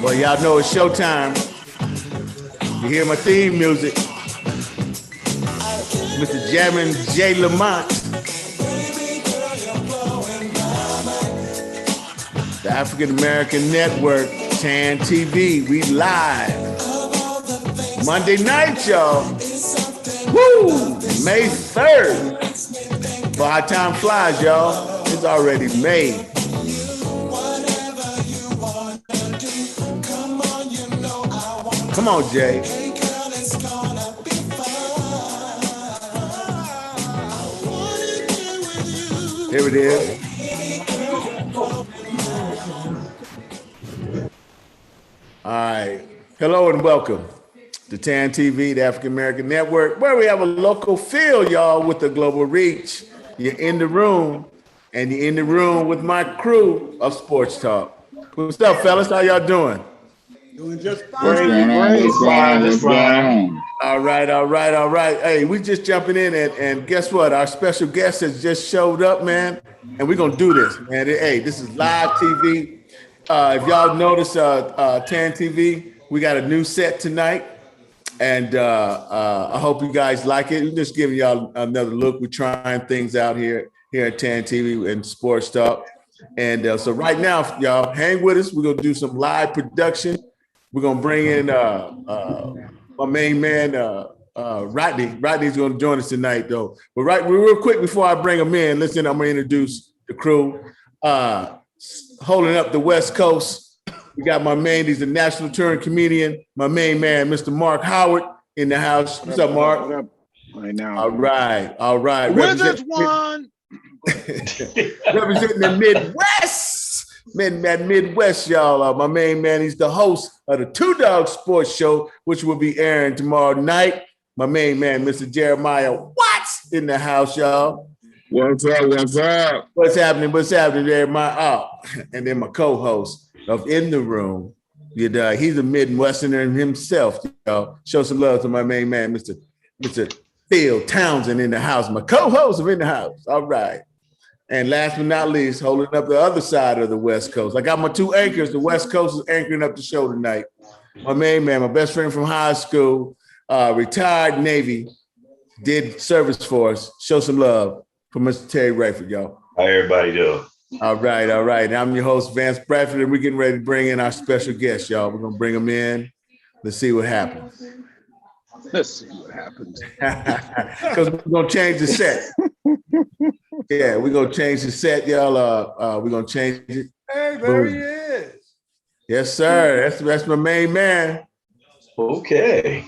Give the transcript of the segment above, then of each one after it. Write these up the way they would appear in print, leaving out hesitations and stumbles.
Well, y'all know it's showtime. You hear my theme music. Mr. Jammin' J. Lamont. The African American Network, TAN TV. We live. Monday night, y'all. Woo! May 3rd. For how time flies, y'all. It's already May. Come on, Jay. Here it is. All right. Hello and welcome to TAN TV, the African American Network, where we have a local feel, y'all, with the global reach. You're in the room, and you're in the room with my crew of Sports Talk. What's up, fellas? How y'all doing? Doing just fine. Just fine. All right. Hey, we just jumping in, and guess what? Our special guest has just showed up, man, and we're going to do this, man. Hey, this is live TV. If y'all notice, TAN TV, we got a new set tonight, and I hope you guys like it. We're just giving y'all another look. We're trying things out here at TAN TV and Sports Talk. And so right now, y'all, hang with us. We're going to do some live production. We're going to bring in my main man, Rodney. Rodney's going to join us tonight, though. But real quick before I bring him in, listen, I'm going to introduce the crew. Holding up the West Coast, we got my man, he's a national touring comedian, my main man, Mr. Mark Howard, in the house. What's up, Mark? What up? Right now. All right. Wizards won. Representing the Midwest. Midwest, y'all. My main man, he's the host of the Two Dog Sports Show, which will be airing tomorrow night. My main man, Mr. Jeremiah Watts, in the house, y'all. What's up? What's happening, Jeremiah? Oh, and then my co-host of In the Room, he's a Midwesterner himself, y'all. Show some love to my main man, Mr. Phil Townsend, in the house, my co-host of In the House. All right. And last but not least, holding up the other side of the West Coast. I got my two anchors. The West Coast is anchoring up the show tonight. My main man, my best friend from high school, retired Navy, did service for us. Show some love for Mr. Terry Rayford, y'all. How everybody doing? All right. I'm your host, Vance Bradford, and we're getting ready to bring in our special guest, y'all. We're going to bring them in. Let's see what happens. Because we're going to change the set. Yeah, we're going to change the set, y'all. We're going to change it. Hey, there he is. Yes, sir. That's my main man. Okay.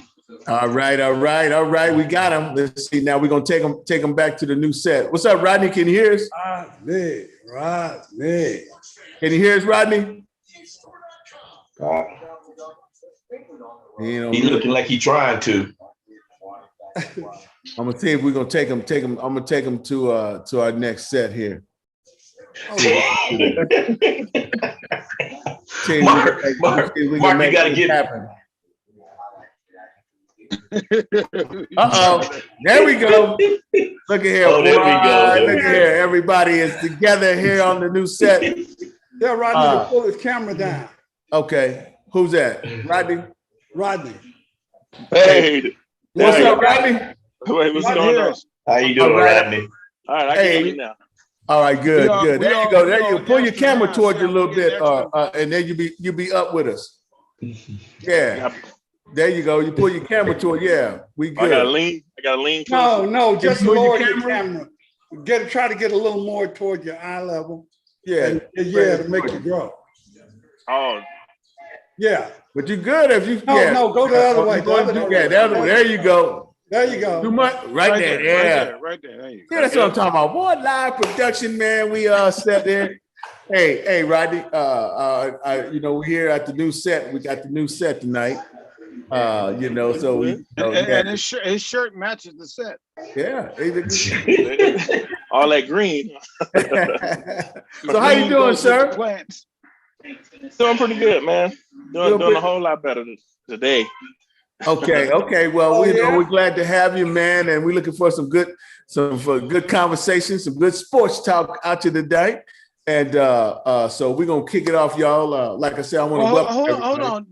All right. We got him. Let's see. Now we're going to take him back to the new set. What's up, Rodney? Can you hear us? Rodney. Can you hear us, Rodney? He looking like he trying to. I'm gonna see if we're gonna take him. I'm gonna take him to our next set here. Mark, you gotta get happen. There we go. Look at here. Oh, there we go. Look at here. Everybody is together here on the new set. Yeah, Rodney, pull his camera down. Okay. Who's that? Rodney. Hey. What's up, Rodney? Wait, what's going on? How you doing, Rodney? All right, I can hear you now. All right, good. There you go. There you go. Pull your camera towards you a little bit, and then you be up with us. Yeah. There you go. You pull your camera toward. Yeah, we good. I gotta lean. No, just lower your camera. Try to get a little more toward your eye level. Yeah, to make it grow. Oh, yeah. But you good if you. No, go the other way. The other way. There you go. There you go. Too much. Right there. Yeah. Right there. There you go. Yeah, that's what I'm talking about. Boy, live production, man. We set there. Hey, Rodney. We're here at the new set. We got the new set tonight. So we. And his shirt matches the set. Yeah. all that green. So how you doing, sir? Doing pretty good, man. Doing a whole lot better today. Okay. Well, we're glad to have you, man, and we're looking for some good conversation, some good sports talk out to today. And so we're gonna kick it off, y'all. Like I said, I want to welcome. Hold on.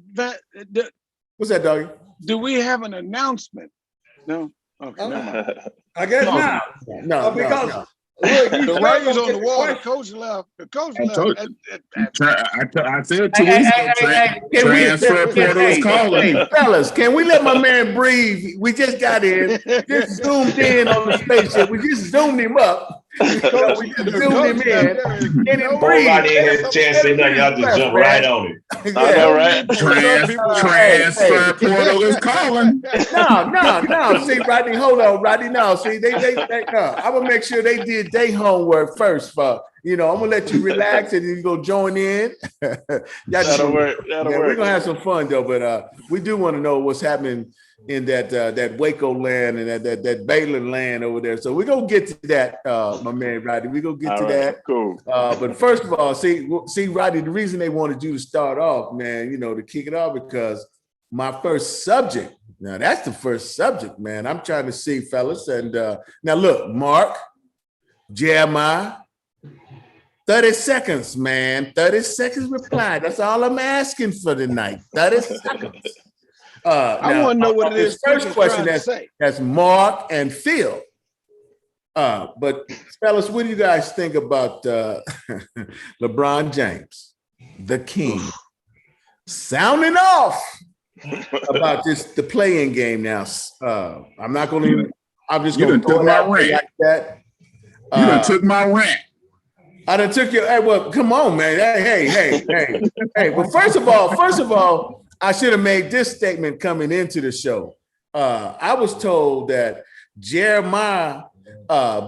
What's that, doggy? Do we have an announcement? No. Okay. No. I guess not. No, because no. look, The writing's on the wall. The coach left. The coach left. I said 2 weeks ago, transfer portal is calling. Hey, fellas, can we let my man breathe? We just got in, just zoomed in on the spaceship. We just zoomed him up. We just zoomed him in. Can he breathe? Nobody ain't had a chance to say nothing. Y'all just jump right on it. Yeah. I know, right? Transfer portal is calling. No. See, Rodney, hold on, Rodney. No, see, they no. I'm gonna make sure they did their homework first. I'm gonna let you relax and you go join in. That'll work. We're gonna have some fun though, but we do want to know what's happening in that Waco land and that Baylor land over there. So we're gonna get to that, my man Rodney. We're gonna get to that. Cool. But first of all, see, Rodney, the reason they wanted you to start off, man, to kick it off, because my first subject. Now that's the first subject, man. I'm trying to see, fellas, and now look, Mark, Jeremiah. 30 seconds, man. 30 seconds reply. That's all I'm asking for tonight. 30 seconds. I want to know what it is. First question that's Mark and Phil. But fellas, what do you guys think about LeBron James, the king, sounding off about the playing game now? I'm not going to. I'm just going to throw that like that. You done took my rant. I done took your. Hey, well, come on, man. Hey. Well, first of all, I should have made this statement coming into the show. I was told that Jeremiah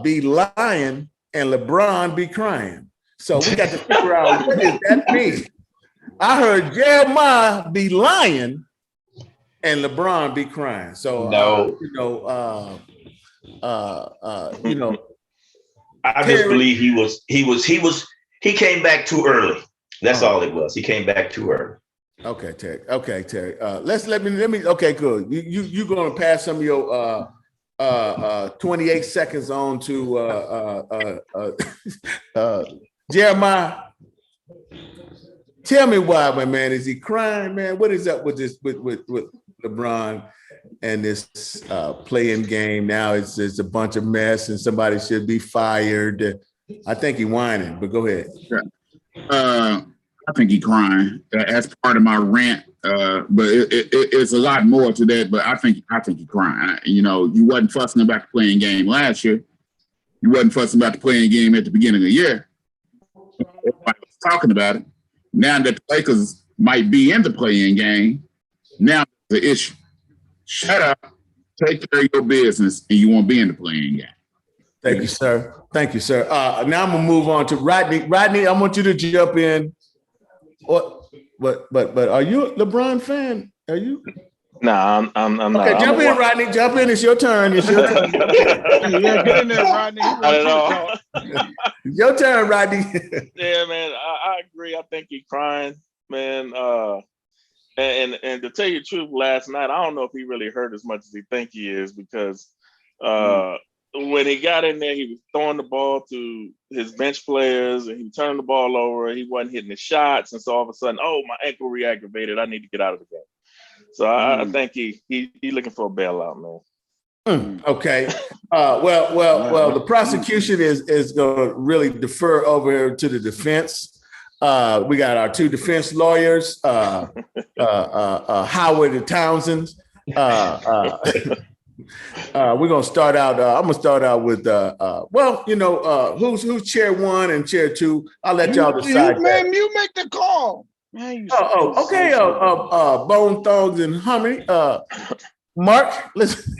be lying and LeBron be crying. So we got to figure out what does that mean. I heard Jeremiah be lying and LeBron be crying. So no, I just believe he came back too early. That's all it was. He came back too early. Okay, Terry. Let me. Okay, good. You gonna pass some of your 28 seconds on to Jeremiah. Tell me why, my man. Is he crying, man? What is up with this with LeBron and this playing game? Now it's a bunch of mess and somebody should be fired. I think he whining, but go ahead. I think he crying. That's part of my rant. But it's a lot more to that. But I think he crying. You wasn't fussing about the playing game last year. You wasn't fussing about the playing game at the beginning of the year. Everybody was talking about it. Now that the Lakers might be in the playing game, now the issue. Shut up, take care of your business, and you won't be in the playing game. Thank you, sir. Now I'm gonna move on to Rodney. Rodney, I want you to jump in. What? But are you a LeBron fan? Are you? Nah, I'm not. Okay, jump in, Rodney. Jump in. It's your turn. Yeah, get in there, Rodney. Not at all. Your turn, Rodney. Yeah, man, I agree. I think he's crying, man. And to tell you the truth, last night I don't know if he really hurt as much as he think he is, because when he got in there, he was throwing the ball to his bench players and he was turning the ball over. He wasn't hitting the shots, and so all of a sudden, my ankle re-aggravated. I need to get out of the game. So I think he looking for a bailout, man. Okay. Well. The prosecution is going to really defer over here to the defense. We got our two defense lawyers, Howard and Townsend. We're gonna start out. I'm gonna start out with who's chair one and chair two. I'll let y'all decide. You make the call. Man, okay. Bone Thugs and Harmony. Mark, listen.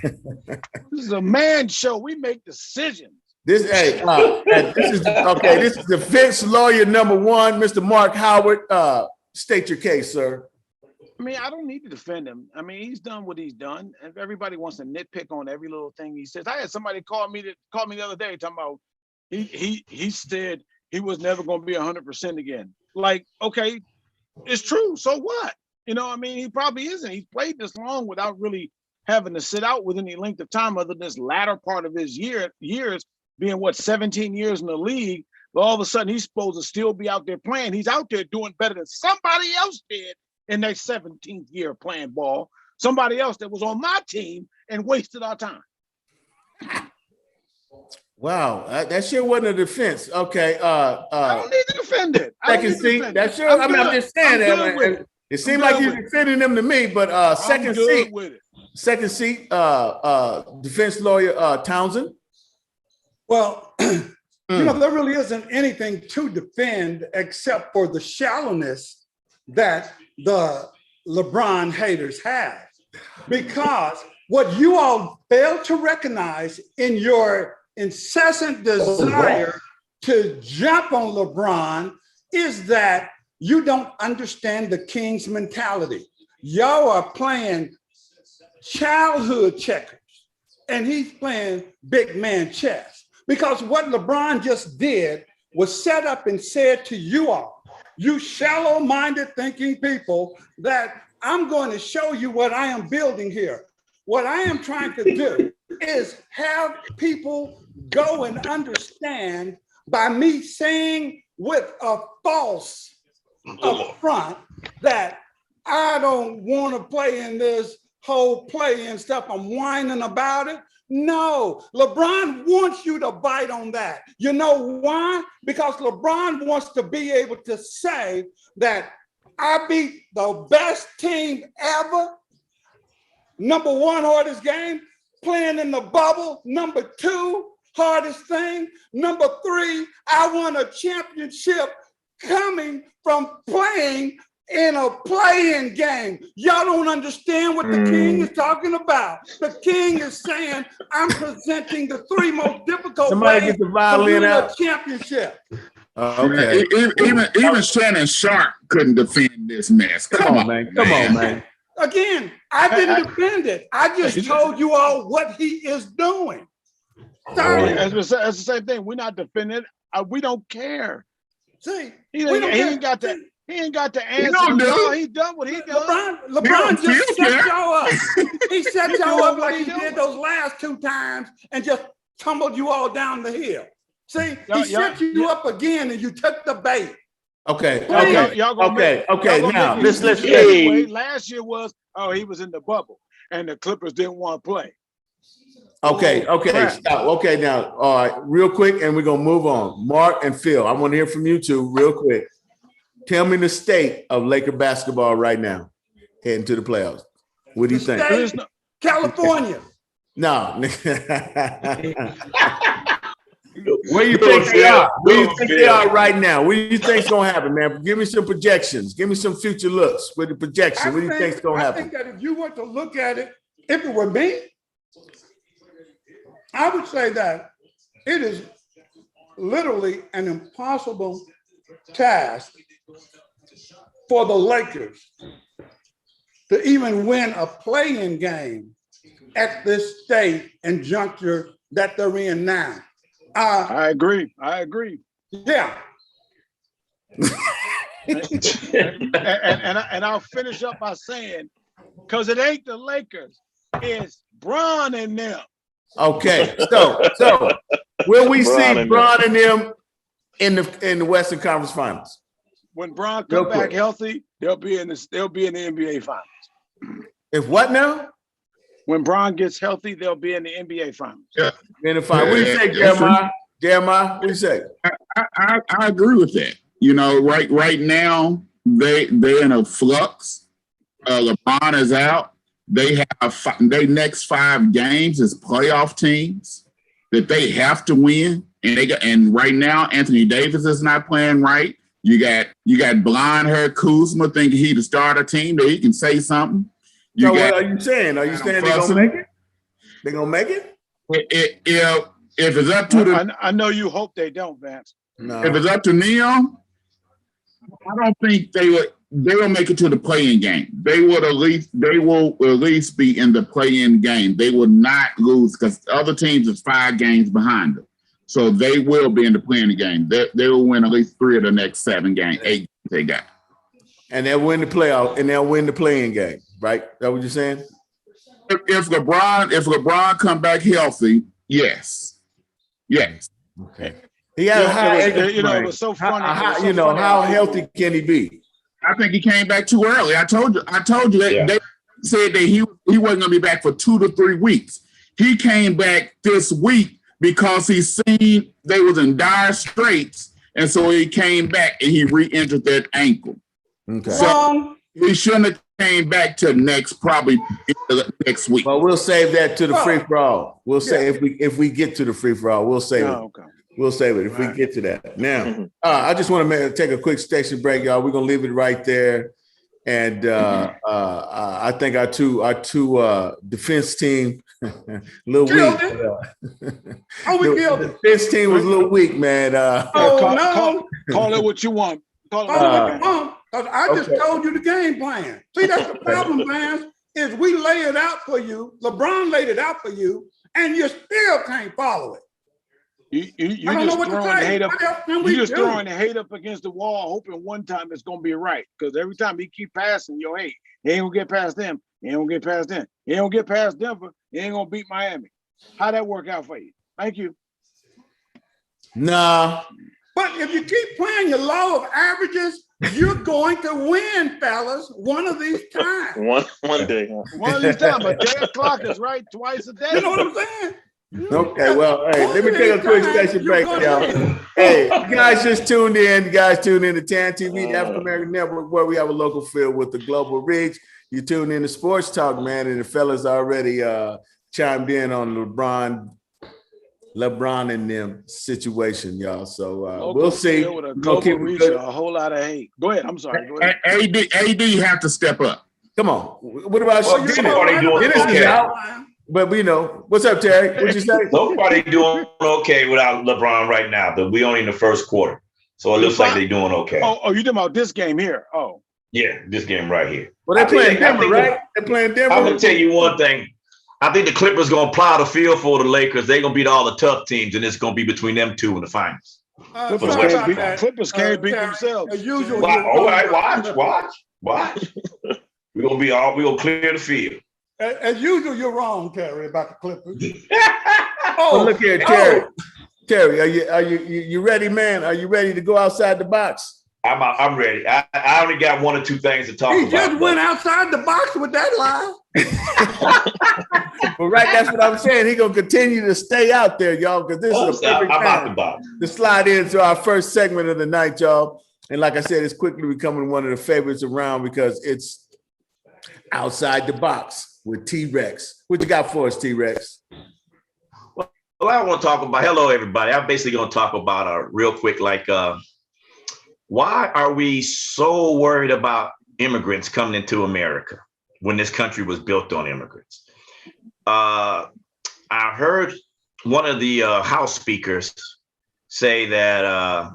This is a man show. We make decisions. This is defense lawyer number one, Mr. Mark Howard. State your case, sir. I mean, I don't need to defend him. I mean, he's done what he's done. If everybody wants to nitpick on every little thing he says, I had somebody call me the other day talking about he said he was never going to be 100% again. Like, okay, it's true. So what? I mean, he probably isn't. He's played this long without really having to sit out with any length of time other than this latter part of his years being 17 years in the league. all of a sudden he's supposed to still be out there playing. He's out there doing better than somebody else did in their 17th year playing ball. Somebody else that was on my team and wasted our time. Wow, that sure wasn't a defense. Okay. I don't need to defend it. Second seat. That's sure. I mean, I'm just saying that. It seemed like you're defending them to me, but second seat. With it. Second seat. Defense lawyer Townsend. Well, you know, there really isn't anything to defend except for the shallowness that the LeBron haters have. Because what you all fail to recognize in your incessant desire to jump on LeBron is that you don't understand the King's mentality. Y'all are playing childhood checkers and he's playing big man chess. Because what LeBron just did was set up and said to you all, you shallow-minded thinking people, that I'm going to show you what I am building here. What I am trying to do is have people go and understand by me saying with a false up front that I don't want to play in this whole play and stuff. I'm whining about it. No, LeBron wants you to bite on that. You know why? Because LeBron wants to be able to say that I beat the best team ever. Number one hardest game, playing in the bubble. Number two hardest thing. Number three, I won a championship coming from playing in a play-in game. Y'all don't understand what the King is talking about. The King is saying, I'm presenting the three most difficult ways to win a championship. Okay. Even Shannon Sharp couldn't defend this mess. Come on, man. Come on, man. Again, I didn't defend it. I just told you all what he is doing. Sorry. That's the same thing. We're not defending it. We don't care. See, he ain't got that. He ain't got the answer. He done what he done. LeBron just set y'all up. He set y'all up like he did those last two times and just tumbled you all down the hill. See, he set you up again and you took the bait. Okay. Okay. Now, listen. Last year was, he was in the bubble and the Clippers didn't want to play. Okay. Stop. Okay, now, all right, real quick, and we're going to move on. Mark and Phil, I want to hear from you two real quick. Tell me the state of Laker basketball right now, heading to the playoffs. What do you think? California. No. Where do you think they are? Where do you think they are right now? What do you think's going to happen, man? Give me some projections. Give me some future looks with the projection. What do you think's going to happen? I think that if you were to look at it, if it were me, I would say that it is literally an impossible task for the Lakers to even win a play-in game at this state and juncture that they're in now. I agree. Yeah. and I'll finish up by saying, because it ain't the Lakers, it's Bron and them. Okay, so will we see Bron and them in the Western Conference Finals? When Bron come back healthy, they'll be in the NBA Finals. If what now? When Bron gets healthy, they'll be in the NBA Finals. Yeah. In the finals. What do you say, Jeremiah? Jeremiah, what do you say? I agree with that. You know, right now they're in a flux. LeBron is out. They have their next 5 games is playoff teams that they have to win, and right now Anthony Davis is not playing right. You got blind hair Kuzma thinking he the starter team that he can say something. So what are you saying? Are you saying they're gonna make it? They're gonna make it? If it's up to I know you hope they don't, Vance. No. If it's up to Neon, I don't think they will make it to the play-in game. They will at least be in the play-in game. They will not lose because other teams is 5 games behind them. So they will be in the play-in game. They will win at least 3 of the next 7 games, 8 they got. And they'll win the playoff and they'll win the play-in game, right? Is that what you're saying? If LeBron come back healthy, yes. Okay. He had a high ankle it was so funny. How healthy can he be? I think he came back too early. I told you that they said that he wasn't going to be back for 2 to 3 weeks. He came back this week because he seen they was in dire straits, and so he came back and he re-injured that ankle. Okay. So he shouldn't have came back to next week. Well, we'll save that to the free for all. We'll say if we get to the free for all, we'll save it. Okay. We'll save it if we get to that. Now, I just want to take a quick station break, y'all. We're gonna leave it right there, and I think our two defense team a little weak. The defense team was a little weak, man. Call it what you want. Call it what you want. I just told you the game plan. See, that's the problem, man. Is we lay it out for you. LeBron laid it out for you, and you still can't follow it. You just throwing the hate up against the wall, hoping one time it's gonna be right. Because every time he keep passing your hate, he ain't gonna get past them. He ain't gonna get past them. He ain't gonna get past Denver. He ain't gonna beat Miami. How'd that work out for you? Thank you. Nah. But if you keep playing your law of averages, you're going to win, fellas, one of these times. One day. One of these times. But their clock is right twice a day. You know what I'm saying? Okay, well, hey, let me take a quick station break, y'all. Hey, you guys just tuned in. You guys tuned in to TAN TV, the African American Network, where we have a local feel with the global reach. You tuned in to Sports Talk, man, and the fellas already chimed in on LeBron and them situation, y'all. So we'll see. With a global reach, a whole lot of hate. Go ahead. I'm sorry. Go ahead. AD have to step up. Come on. What about Dennis? Dennis is out. But we know. What's up, Terry? What'd you say? Nobody doing okay without LeBron right now, but we only in the first quarter. So it looks like they're doing okay. Oh, you talking about this game here? Oh. Yeah, this game right here. Well, they're playing Denver, right? They're playing Denver. I'm going to tell you one thing. I think the Clippers going to plow the field for the Lakers. They're going to beat all the tough teams, and it's going to be between them two in the finals. Clippers can't beat themselves. As usual. All right, watch. We're going to clear the field. As usual, you're wrong, Terry, about the Clippers. Well, look here, Terry. Terry, are you ready, man? Are you ready to go outside the box? I'm ready. I only got one or two things to talk about. He just went outside the box with that lie. Well, right, that's what I'm saying. He's gonna continue to stay out there, y'all, because this is a perfect time to slide into our first segment of the night, y'all. And like I said, it's quickly becoming one of the favorites around because it's outside the box with T-Rex. What you got for us, T-Rex? Well, I want to talk about, hello, everybody. I'm basically going to talk about real quick, like, why are we so worried about immigrants coming into America when this country was built on immigrants? I heard one of the House speakers say that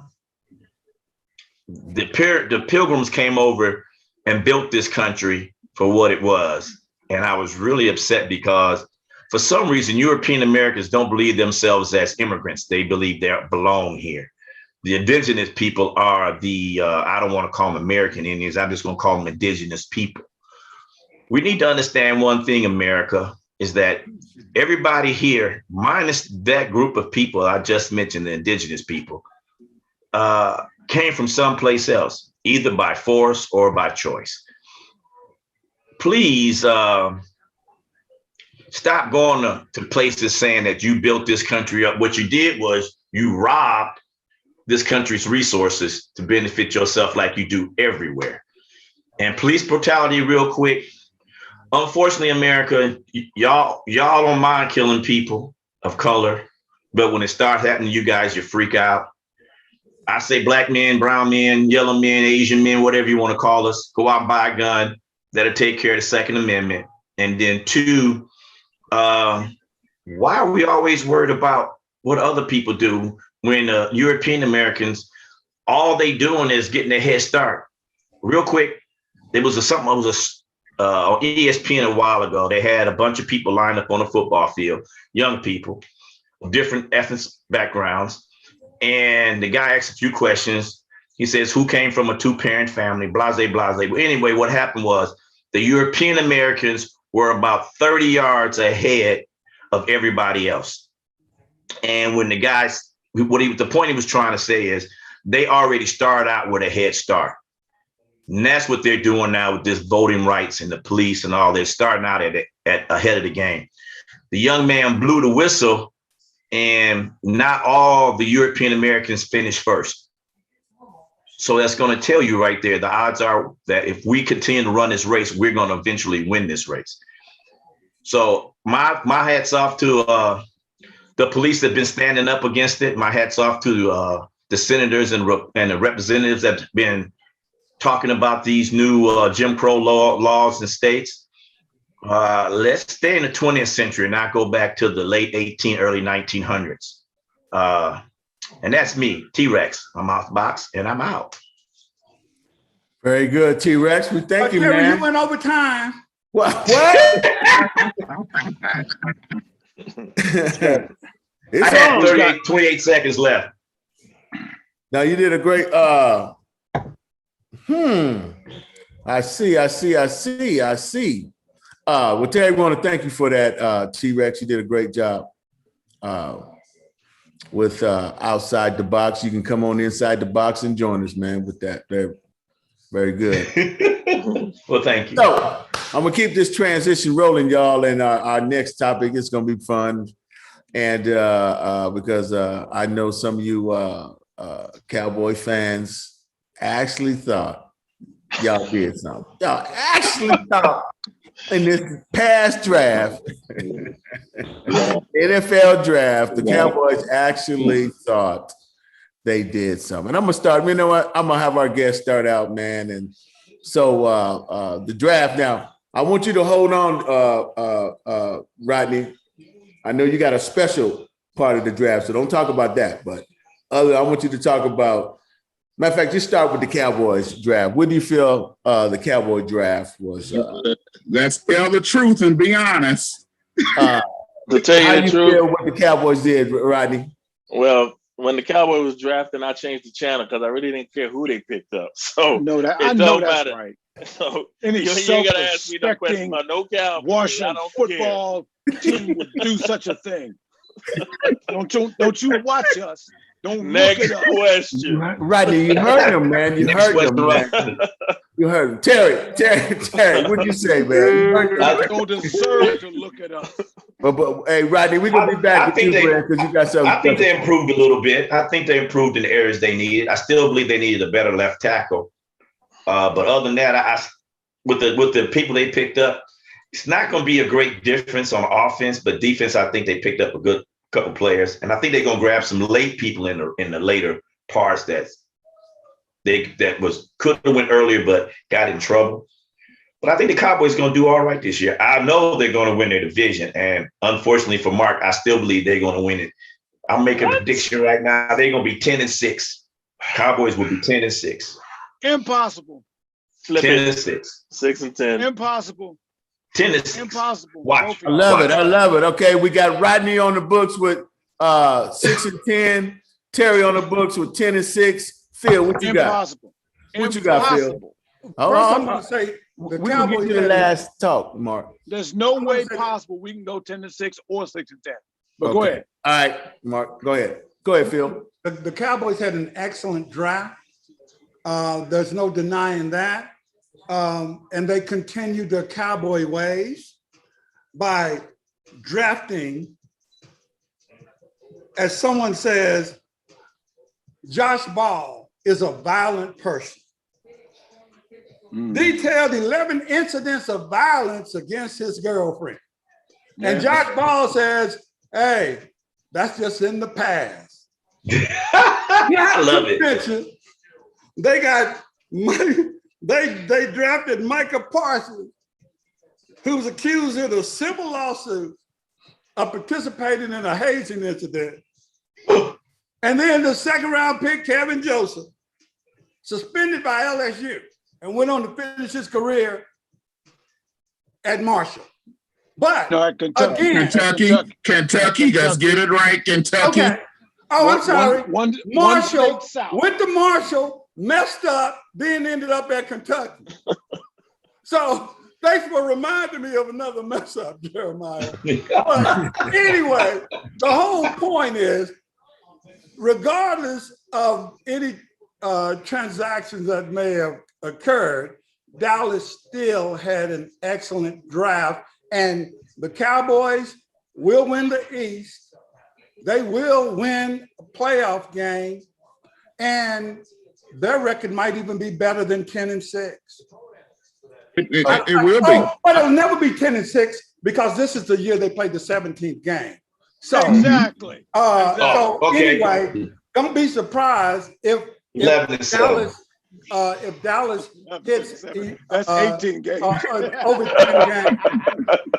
the Pilgrims came over and built this country for what it was. And I was really upset because for some reason, European Americans don't believe themselves as immigrants. They believe they belong here. The indigenous people are the, I don't want to call them American Indians. I'm just going to call them indigenous people. We need to understand one thing, America, is that everybody here, minus that group of people I just mentioned, the indigenous people, came from someplace else, either by force or by choice. Please stop going to places saying that you built this country up. What you did was you robbed this country's resources to benefit yourself like you do everywhere. And police brutality real quick. Unfortunately, America, y'all don't mind killing people of color, but when it starts happening to you guys, you freak out. I say black men, brown men, yellow men, Asian men, whatever you want to call us, go out and buy a gun. That'll take care of the Second Amendment. And then two, why are we always worried about what other people do when European Americans, all they doing is getting a head start? Real quick, there was something on ESPN a while ago. They had a bunch of people lined up on a football field, young people, different ethnic backgrounds. And the guy asked a few questions. He says, who came from a two-parent family, blase, blase. But anyway, what happened was the European Americans were about 30 yards ahead of everybody else. And when the guys the point he was trying to say is they already started out with a head start. And that's what they're doing now with this voting rights and the police and all. They're starting out at ahead of the game. The young man blew the whistle, and not all the European Americans finished first. So that's going to tell you right there, the odds are that if we continue to run this race, we're going to eventually win this race. So my hats off to the police that have been standing up against it. My hats off to the senators and the representatives that have been talking about these new Jim Crow laws in states. Let's stay in the 20th century and not go back to the late early 1900s. And that's me, T-Rex. I'm off the box and I'm out. Very good, T-Rex. We thank you, Terry, man. you went over time. What? I had 28 seconds left. Now you did a great. I see. Well, Terry, we want to thank you for that, T-Rex. You did a great job with outside the box. You can come on inside the box and join us, man, with that. Very, very good. Well, thank you. So I'm gonna keep this transition rolling, y'all, and our next topic is gonna be fun, and because I know some of you Cowboy fans actually thought y'all did something. Y'all actually thought in this past draft, NFL draft, the Cowboys actually thought they did something. And I'm gonna start. You know what? I'm gonna have our guest start out, man. And so the draft. Now, I want you to hold on, Rodney. I know you got a special part of the draft, so don't talk about that. But I want you to talk about. Matter of fact, just start with the Cowboys draft. What do you feel the Cowboy draft was? Let's tell the truth and be honest. To tell you the truth, feel what the Cowboys did, Rodney? Well, when the Cowboy was drafting, I changed the channel because I really didn't care who they picked up. So No, that it I know don't that's matter. right. So Any you ain't gotta ask me no question self-respecting about no Cowboys. I Washington don't football team would do such a thing. Don't you watch us? Don't care. Next look it up. question. Rodney, you heard him, man. You heard him, man. You heard him. Terry, what'd you say, man? You heard him. Don't deserve to look it up. But hey, Rodney, we're gonna be back with you, man, because you got something. I think they improved a little bit. I think they improved in the areas they needed. I still believe they needed a better left tackle. But other than that, with the people they picked up, it's not going to be a great difference on offense, but defense, I think they picked up a good couple players, and I think they're going to grab some late people in the later parts that could have went earlier but got in trouble. But I think the Cowboys are going to do all right this year. I know they're going to win their division, and unfortunately for Mark, I still believe they're going to win it. I'm making a prediction right now. They're going to be 10-6. Cowboys will be 10-6. Impossible. 10-6. 6-10. Impossible. 10-6. Impossible. Watch. I love it. Okay, we got Rodney on the books with 6-10. Terry on the books with 10-6. Phil, what you got? Impossible. What you got, Phil? First, I'm going to say the We can Cowboys get to the had- last talk, Mark. There's no way possible we can go 10-6 or 6-10. But go Okay. ahead. All right, Mark, go ahead. Go ahead, Phil. The Cowboys had an excellent draft. There's no denying that. And they continued their Cowboy ways by drafting, as someone says, Josh Ball is a violent person. Detailed 11 incidents of violence against his girlfriend. And Josh Ball says, hey, that's just in the past. I love it. They got they drafted Micah Parsons, who was accused in a civil lawsuit of participating in a hazing incident. And then the second round pick, Kevin Joseph, suspended by LSU and went on to finish his career at Marshall. But No, at Kentucky. again, Kentucky, let's get it right, Kentucky. okay. Oh, I'm sorry. One Marshall state south. went to Marshall, messed up, then ended up at Kentucky. So thanks for reminding me of another mess up, Jeremiah. But anyway, the whole point is regardless of any transactions that may have occurred, Dallas still had an excellent draft, and the Cowboys will win the East. They will win a playoff game, and their record might even be better than 10-6. It will be. But it'll never be 10-6 because this is the year they played the 17th game. So Exactly. So okay. anyway, don't be surprised if 11-7. If Dallas hits That's 18 games. over 10 games.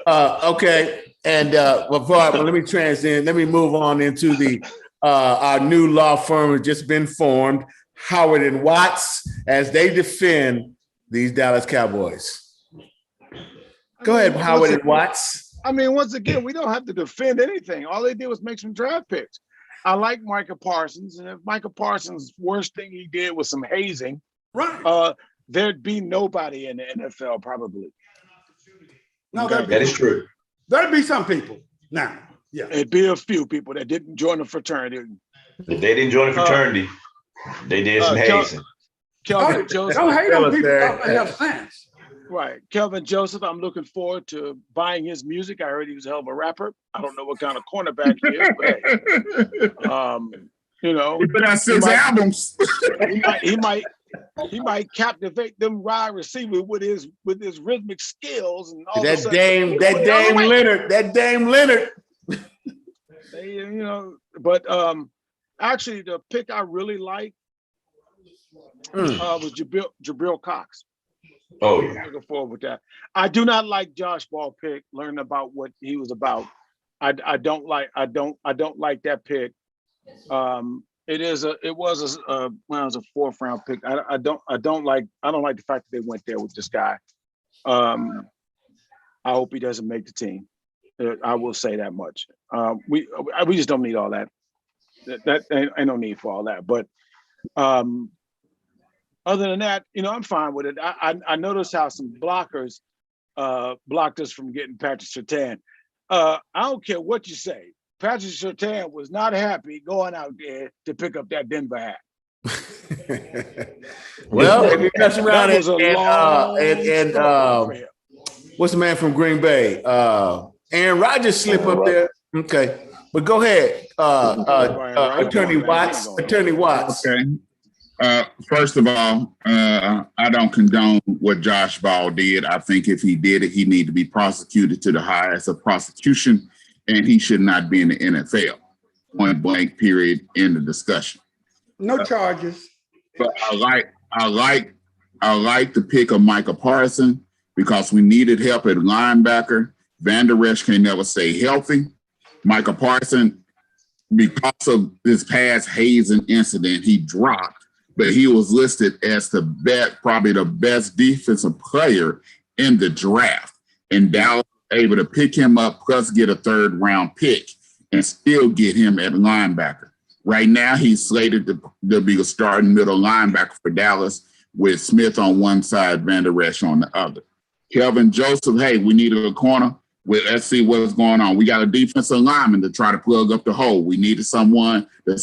Okay, and let me transition. Let me move on into the our new law firm has just been formed, Howard and Watts, as they defend these Dallas Cowboys. Go ahead, Howard and Watts. I mean, once again, we don't have to defend anything. All they did was make some draft picks. I like Micah Parsons, and if Micah Parsons' worst thing he did was some hazing, Right. There'd be nobody in the NFL probably. No, Okay. That is true. There'd be some people now. Yeah. It'd be a few people that didn't join the fraternity. If they didn't join the fraternity, they did some hazing. Kelvin Joseph. Don't hate on people that have sense. Right. Kelvin Joseph, I'm looking forward to buying his music. I heard he was a hell of a rapper. I don't know what kind of cornerback he is, but you know. We put out 6 albums. He might captivate them wide receivers with his rhythmic skills and all That Dame Leonard. You know, but actually the pick I really liked was Jabril Cox. Oh yeah. Looking forward with that. I do not like Josh Ball pick, learning about what he was about. I don't like that pick. It was a 4th round pick. I don't like the fact that they went there with this guy. I hope he doesn't make the team. I will say that much. We just don't need all that. That ain't no need for all that. But other than that, you know, I'm fine with it. I noticed how some blockers blocked us from getting Patrick Surtain. I don't care what you say. Patrick Surtain was not happy going out there to pick up that Denver hat. Well, if you mess around and and what's the man from Green Bay? Aaron Rodgers slip up there. Okay, but go ahead, Attorney Watts. Attorney Watts. Okay. First of all, I don't condone what Josh Ball did. I think if he did it, he need to be prosecuted to the highest of prosecution, and he should not be in the NFL. Point blank. Period. End of discussion. No charges. But I like the pick of Micah Parsons because we needed help at linebacker. Van Der Esch can never stay healthy. Micah Parsons, because of this past hazing incident, he dropped, but he was listed as probably the best defensive player in the draft. And Dallas was able to pick him up plus get a 3rd round pick and still get him at linebacker. Right now, he's slated to be a starting middle linebacker for Dallas with Smith on one side, Van Der Esch on the other. Kelvin Joseph, hey, we needed a corner. Let's see what's going on. We got a defensive lineman to try to plug up the hole. We needed someone to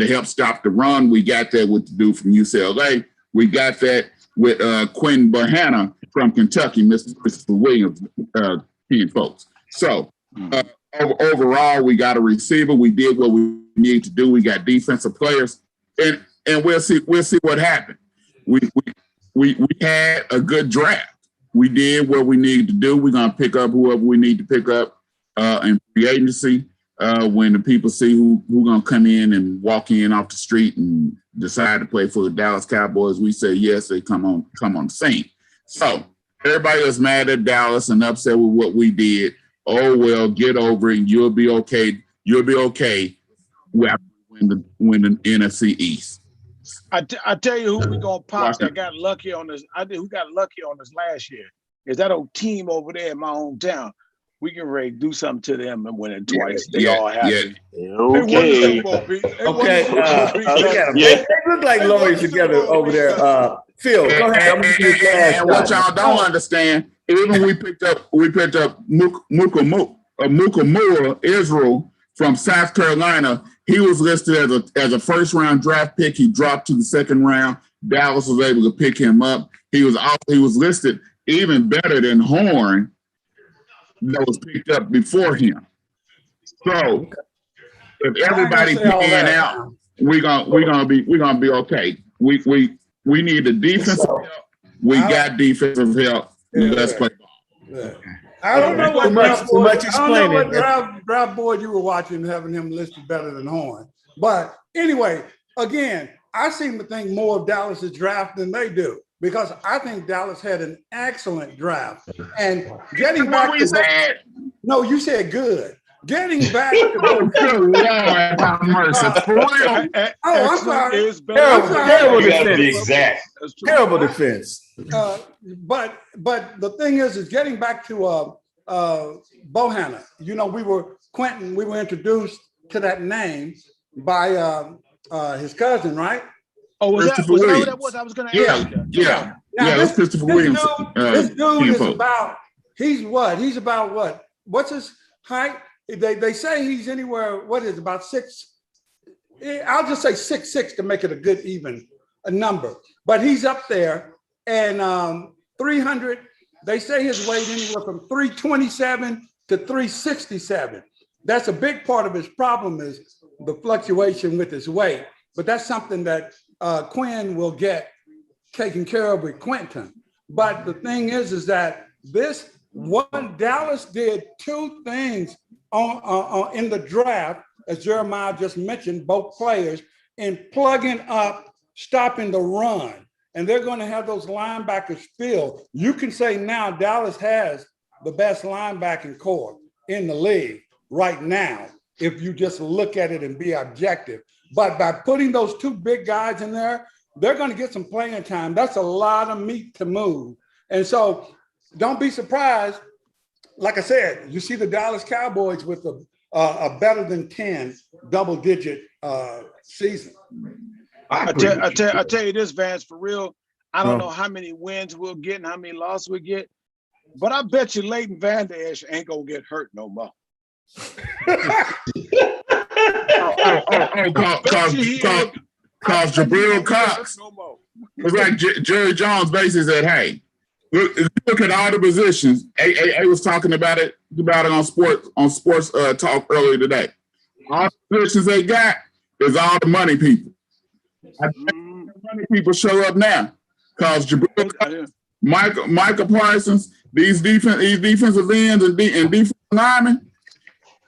help stop the run. We got that with the dude from UCLA. We got that with Quinn Bohanna from Kentucky, Mr. Christopher Williams, folks. So overall, we got a receiver. We did what we need to do. We got defensive players, and we'll see what happened. We had a good draft. We did what we needed to do. We're going to pick up whoever we need to pick up in free agency when the people see who's going to come in and walk in off the street and decide to play for the Dallas Cowboys. We say yes, they come on the scene. So everybody was mad at Dallas and upset with what we did. Oh, well, get over it. You'll be okay. You'll be okay when the NFC East. I tell you who we gonna pop that got lucky on this. Who got lucky on this last year is that old team over there in my hometown. We can ready do something to them and win it twice. They all happy. Okay. They look like lawyers together over there. Phil, go ahead. And what y'all don't understand, even we picked up Mukamura Israel from South Carolina. He was listed as a first round draft pick. He dropped to the second round. Dallas was able to pick him up. He was listed even better than Horn, that was picked up before him. So if everybody pan out, we're gonna be okay. We need the defensive help. We got defensive help. Let's play ball. Yeah. I don't know what draft board you were watching, having him listed better than Horn. But anyway, again, I seem to think more of Dallas's draft than they do, because I think Dallas had an excellent draft. And getting back to no, you said good. Getting back to I'm sorry. Terrible defense. Terrible defense. But the thing is getting back to Bohanna. You know, we were introduced to that name by his cousin, right? Oh, was that what that was? I was going to ask you. Yeah. That's Christopher Williams. This dude is about. He's about what? What's his height? They say he's anywhere. What is it, about 6? I'll just say 6'6" to make it a good even number. But he's up there, and 300. They say his weight anywhere from 327 to 367. That's a big part of his problem, is the fluctuation with his weight. But that's something that Quinn will get taken care of with Quentin. But the thing is that this one, Dallas did two things in the draft, as Jeremiah just mentioned, both players, in plugging up, stopping the run. And they're going to have those linebackers filled. You can say now Dallas has the best linebacking core in the league right now, if you just look at it and be objective. But by putting those two big guys in there, they're going to get some playing time. That's a lot of meat to move. And so don't be surprised. Like I said, you see the Dallas Cowboys with a better than 10 double-digit season. I tell you this, Vance, for real. I don't know how many wins we'll get and how many losses we get, but I bet you Leighton Vander Esch ain't gonna get hurt no more. Cause Jabril Cox. It's like Jerry Jones basically said, "Hey, look at all the positions." I was talking about it on sports talk earlier today. All the positions they got is all the money people. I think the money people show up now, cause Jabril, Michael Parsons, these defensive ends and defensive linemen,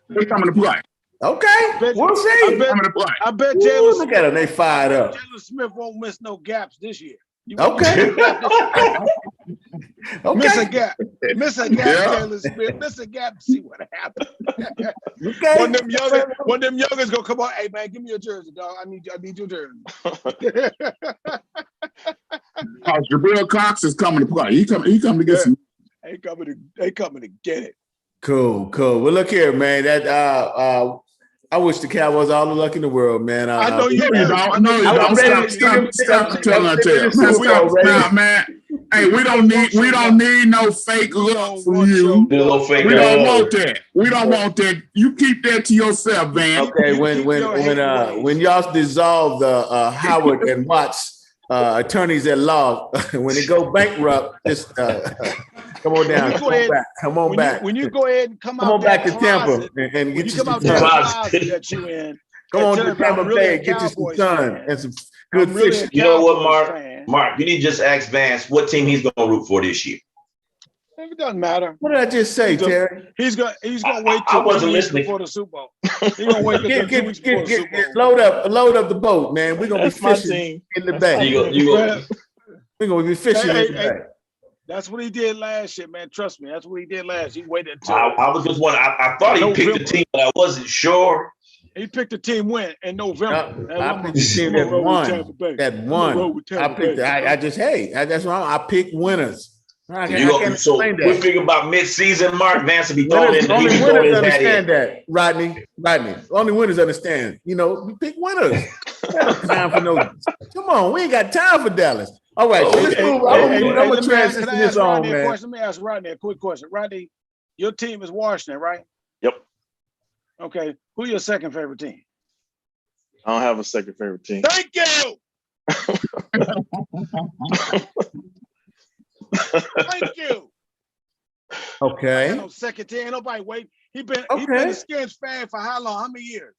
they coming to play. Okay, we'll see. I bet Jalen. Look at them, they fired up. Jalen Smith won't miss no gaps this year. Okay. Miss a gap, Jalen Smith. Miss a gap. See what happens. Okay. One of them youngers gonna come on. Hey man, give me your jersey, dog. I need your jersey. Jabril Cox is coming to play. He coming to get some. They coming to get it. Cool. Well, look here, man. That I wish the Cowboys all the luck in the world, man. I know you don't. No, you don't. Stop telling our tale. Man. Hey, we don't need no fake love from you. We don't want that. We don't want that. You keep that to yourself, man. Okay, when y'all dissolve the Howard and Watts attorneys at law, when they go bankrupt, just come on down. Come on back. When you go ahead and come out back to Tampa and get you some closet that you in. Come on to Tampa Bay, get you some sun and some good fish. You know what, Mark? You need to just ask Vance what team he's going to root for this year. It doesn't matter. What did I just say, Terry? He's gonna wait till 2 weeks before the Super Bowl. He's gonna wait till 2 weeks before the Super Bowl. Load up the boat, man. We're gonna be fishing in the bay. We're gonna be fishing in the bay. That's what he did last year, man. Trust me, that's what he did last. He waited until I was just wondering. I thought he picked the team, but I wasn't sure. He picked the team win in November. I picked the team that won. That's why I picked winners. So we figure about mid-season, Mark Vance will be throwing in. Only winners understand that, Rodney. Only winners understand. You know, we pick winners. Time for no. Come on, we ain't got time for Dallas. All right, so let's move. I'm gonna transition this on, man. Let me ask Rodney a quick question. Rodney, your team is Washington, right? Yep. Okay, who your second favorite team? I don't have a second favorite team. Thank you. Thank you. Okay. No second team. Ain't nobody wait. He been Okay. a Skins fan for how long? How many years?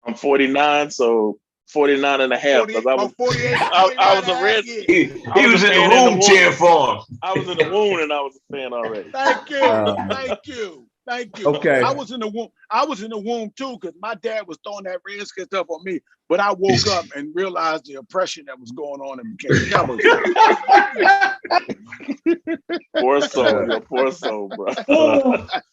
I'm 49, so 49 and a half. Because I was 48. I was a red. He was in the room cheering for him. I was in the womb and I was a fan already. Thank you. Thank you. Thank you. Okay. I was in the womb. I was in the womb too, because my dad was throwing that Redskin stuff on me. But I woke up and realized the oppression that was going on and became Cowboys. Poor soul, your poor soul, bro.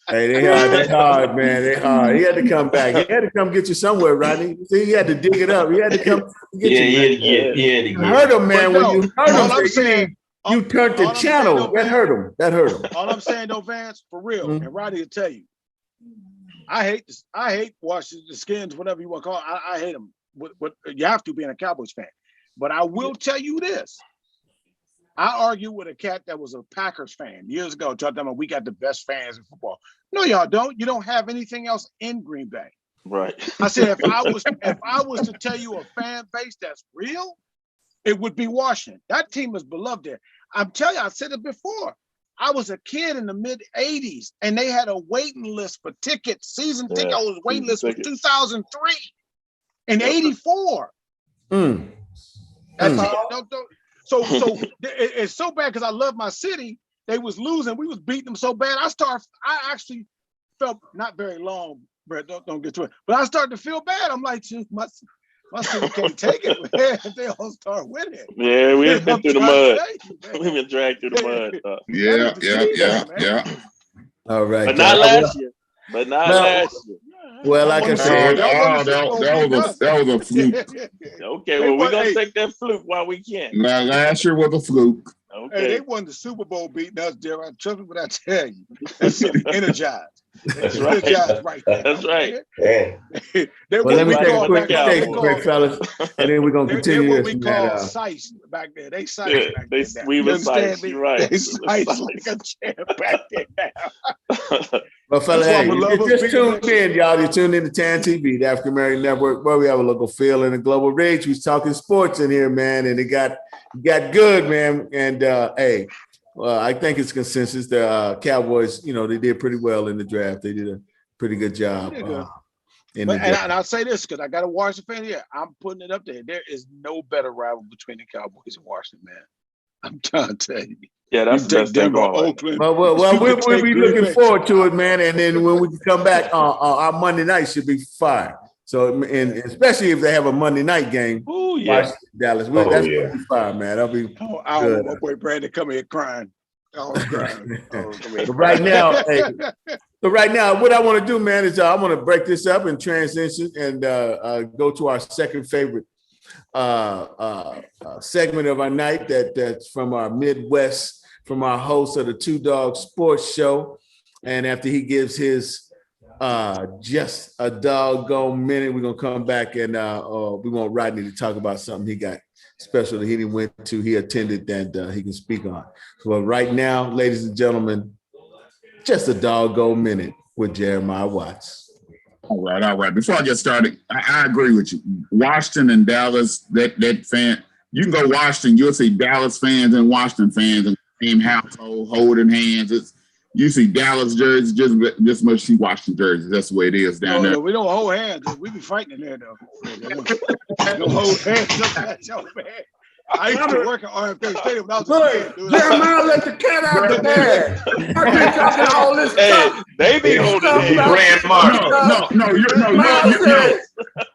Hey, they hard, man. They hard. He had to come back. He had to come get you somewhere, Rodney. See, he had to dig it up. He had to come get you. Yeah. Hurt him, man. But no, when you hurt all him, I'm saying, you turned the channel. That hurt him. That hurt him. All I'm saying though, Vance, for real, and Rodney will tell you, I hate this. I hate Washington, the Skins, whatever you want to call it. I hate them. But you have to being a Cowboys fan. But I will tell you this. I argued with a cat that was a Packers fan years ago, talking about we got the best fans in football. No, y'all don't. You don't have anything else in Green Bay. Right. I said if I was to tell you a fan base that's real, it would be Washington. That team is beloved there. I'm telling you, I said it before. I was a kid in the mid 80s, and they had a waiting list for tickets. Season ticket was waiting list was 2003 and 84. That's so it's so bad because I love my city. They was losing. We was beating them so bad. I actually felt not very long, Brett. Don't get to it. But I started to feel bad. I'm like, my city can't take it, man. If they all start winning. Yeah, we've been through the mud. We've been dragged through the mud. Yeah. All right. But not last year. Last year. Well, like I said, that was a fluke. Okay, well, we're going to take that fluke while we can. Now, last year was a fluke. Okay. Hey, they won the Super Bowl beating us, there. Trust me when I tell you. That city energized. That's right. Energized there. That's right. Yeah. Well, let me take a quick break, fellas, and then we're going to continue. They're what we call size back there. They size back there. We were size, you're right. They size like a champ back there now. Well, fellas, hey, you just tuned in, y'all. You tuned in to TAN TV, the African American Network, where we have a local feel and a global reach. We're talking sports in here, man, and it got good, man. And hey, I think it's consensus. The Cowboys, they did pretty well in the draft. They did a pretty good job. And I'll say this because I got a Washington fan here. I'm putting it up there. There is no better rival between the Cowboys and Washington, man. I'm trying to tell you. Yeah, that's the best thing going. Oakland. Well, we'll be looking forward to it, man. And then when we come back, our Monday night should be fire. So, and especially if they have a Monday night game, Dallas, that's gonna be fire, man. That'll be good. My boy Brandon come here crying. Oh, crying. But right now, what I want to do, man, is I want to break this up and transition and go to our second favorite segment of our night. That's from our Midwest, from our host of the Two Dog Sports Show. And after he gives his just a doggone minute, we're gonna come back and we want Rodney to talk about something he got special that he attended that he can speak on. So right now, ladies and gentlemen, just a doggone minute with Jeremiah Watts. All right. Before I get started, I agree with you. Washington and Dallas, that fan, you can go Washington, you'll see Dallas fans and Washington fans in the same household holding hands. You see Dallas jerseys just much see Washington jerseys. That's the way it is down there. No, we don't hold hands. We be fighting in there though. Don't hold hands. I used to work at RFK Stadium when I was a kid. Jeremiah let the cat out the bag. I been talking all this stuff. They be holding hands.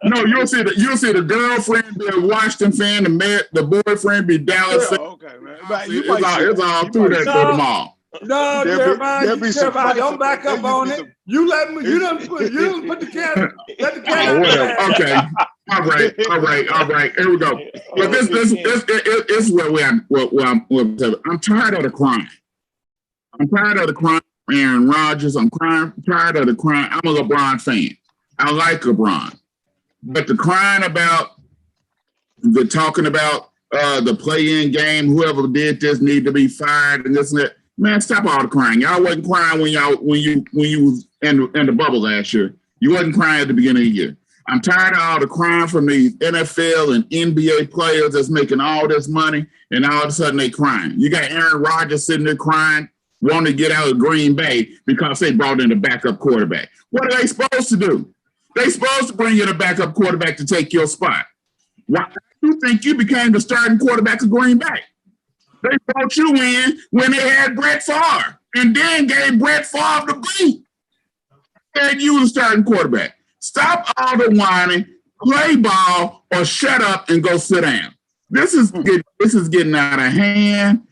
No, you'll see the girlfriend be a Washington fan, the boyfriend be Dallas fan. Okay, man. It's all through that to them all. No, Jeremiah, don't back up on it. You done put the cat. Let the cat out. Okay. All right. Here we go. But this is where I'm tired of the crime. I'm tired of the crime. Aaron Rodgers. I'm tired of the crime. I'm a LeBron fan. I like LeBron, but the crying about the talking about the play-in game, whoever did this need to be fired and this and that. Man, stop all the crying. Y'all wasn't crying when you was and the bubble last year. You wasn't crying at the beginning of the year. I'm tired of all the crying from the NFL and NBA players that's making all this money, and all of a sudden they crying. You got Aaron Rodgers sitting there crying, wanting to get out of Green Bay because they brought in a backup quarterback. What are they supposed to do? They supposed to bring in a backup quarterback to take your spot. Why do you think you became the starting quarterback of Green Bay? They brought you in when they had Brett Favre, and then gave Brett Favre the boot. And you the starting quarterback. Stop all the whining, play ball, or shut up and go sit down. This is getting out of hand.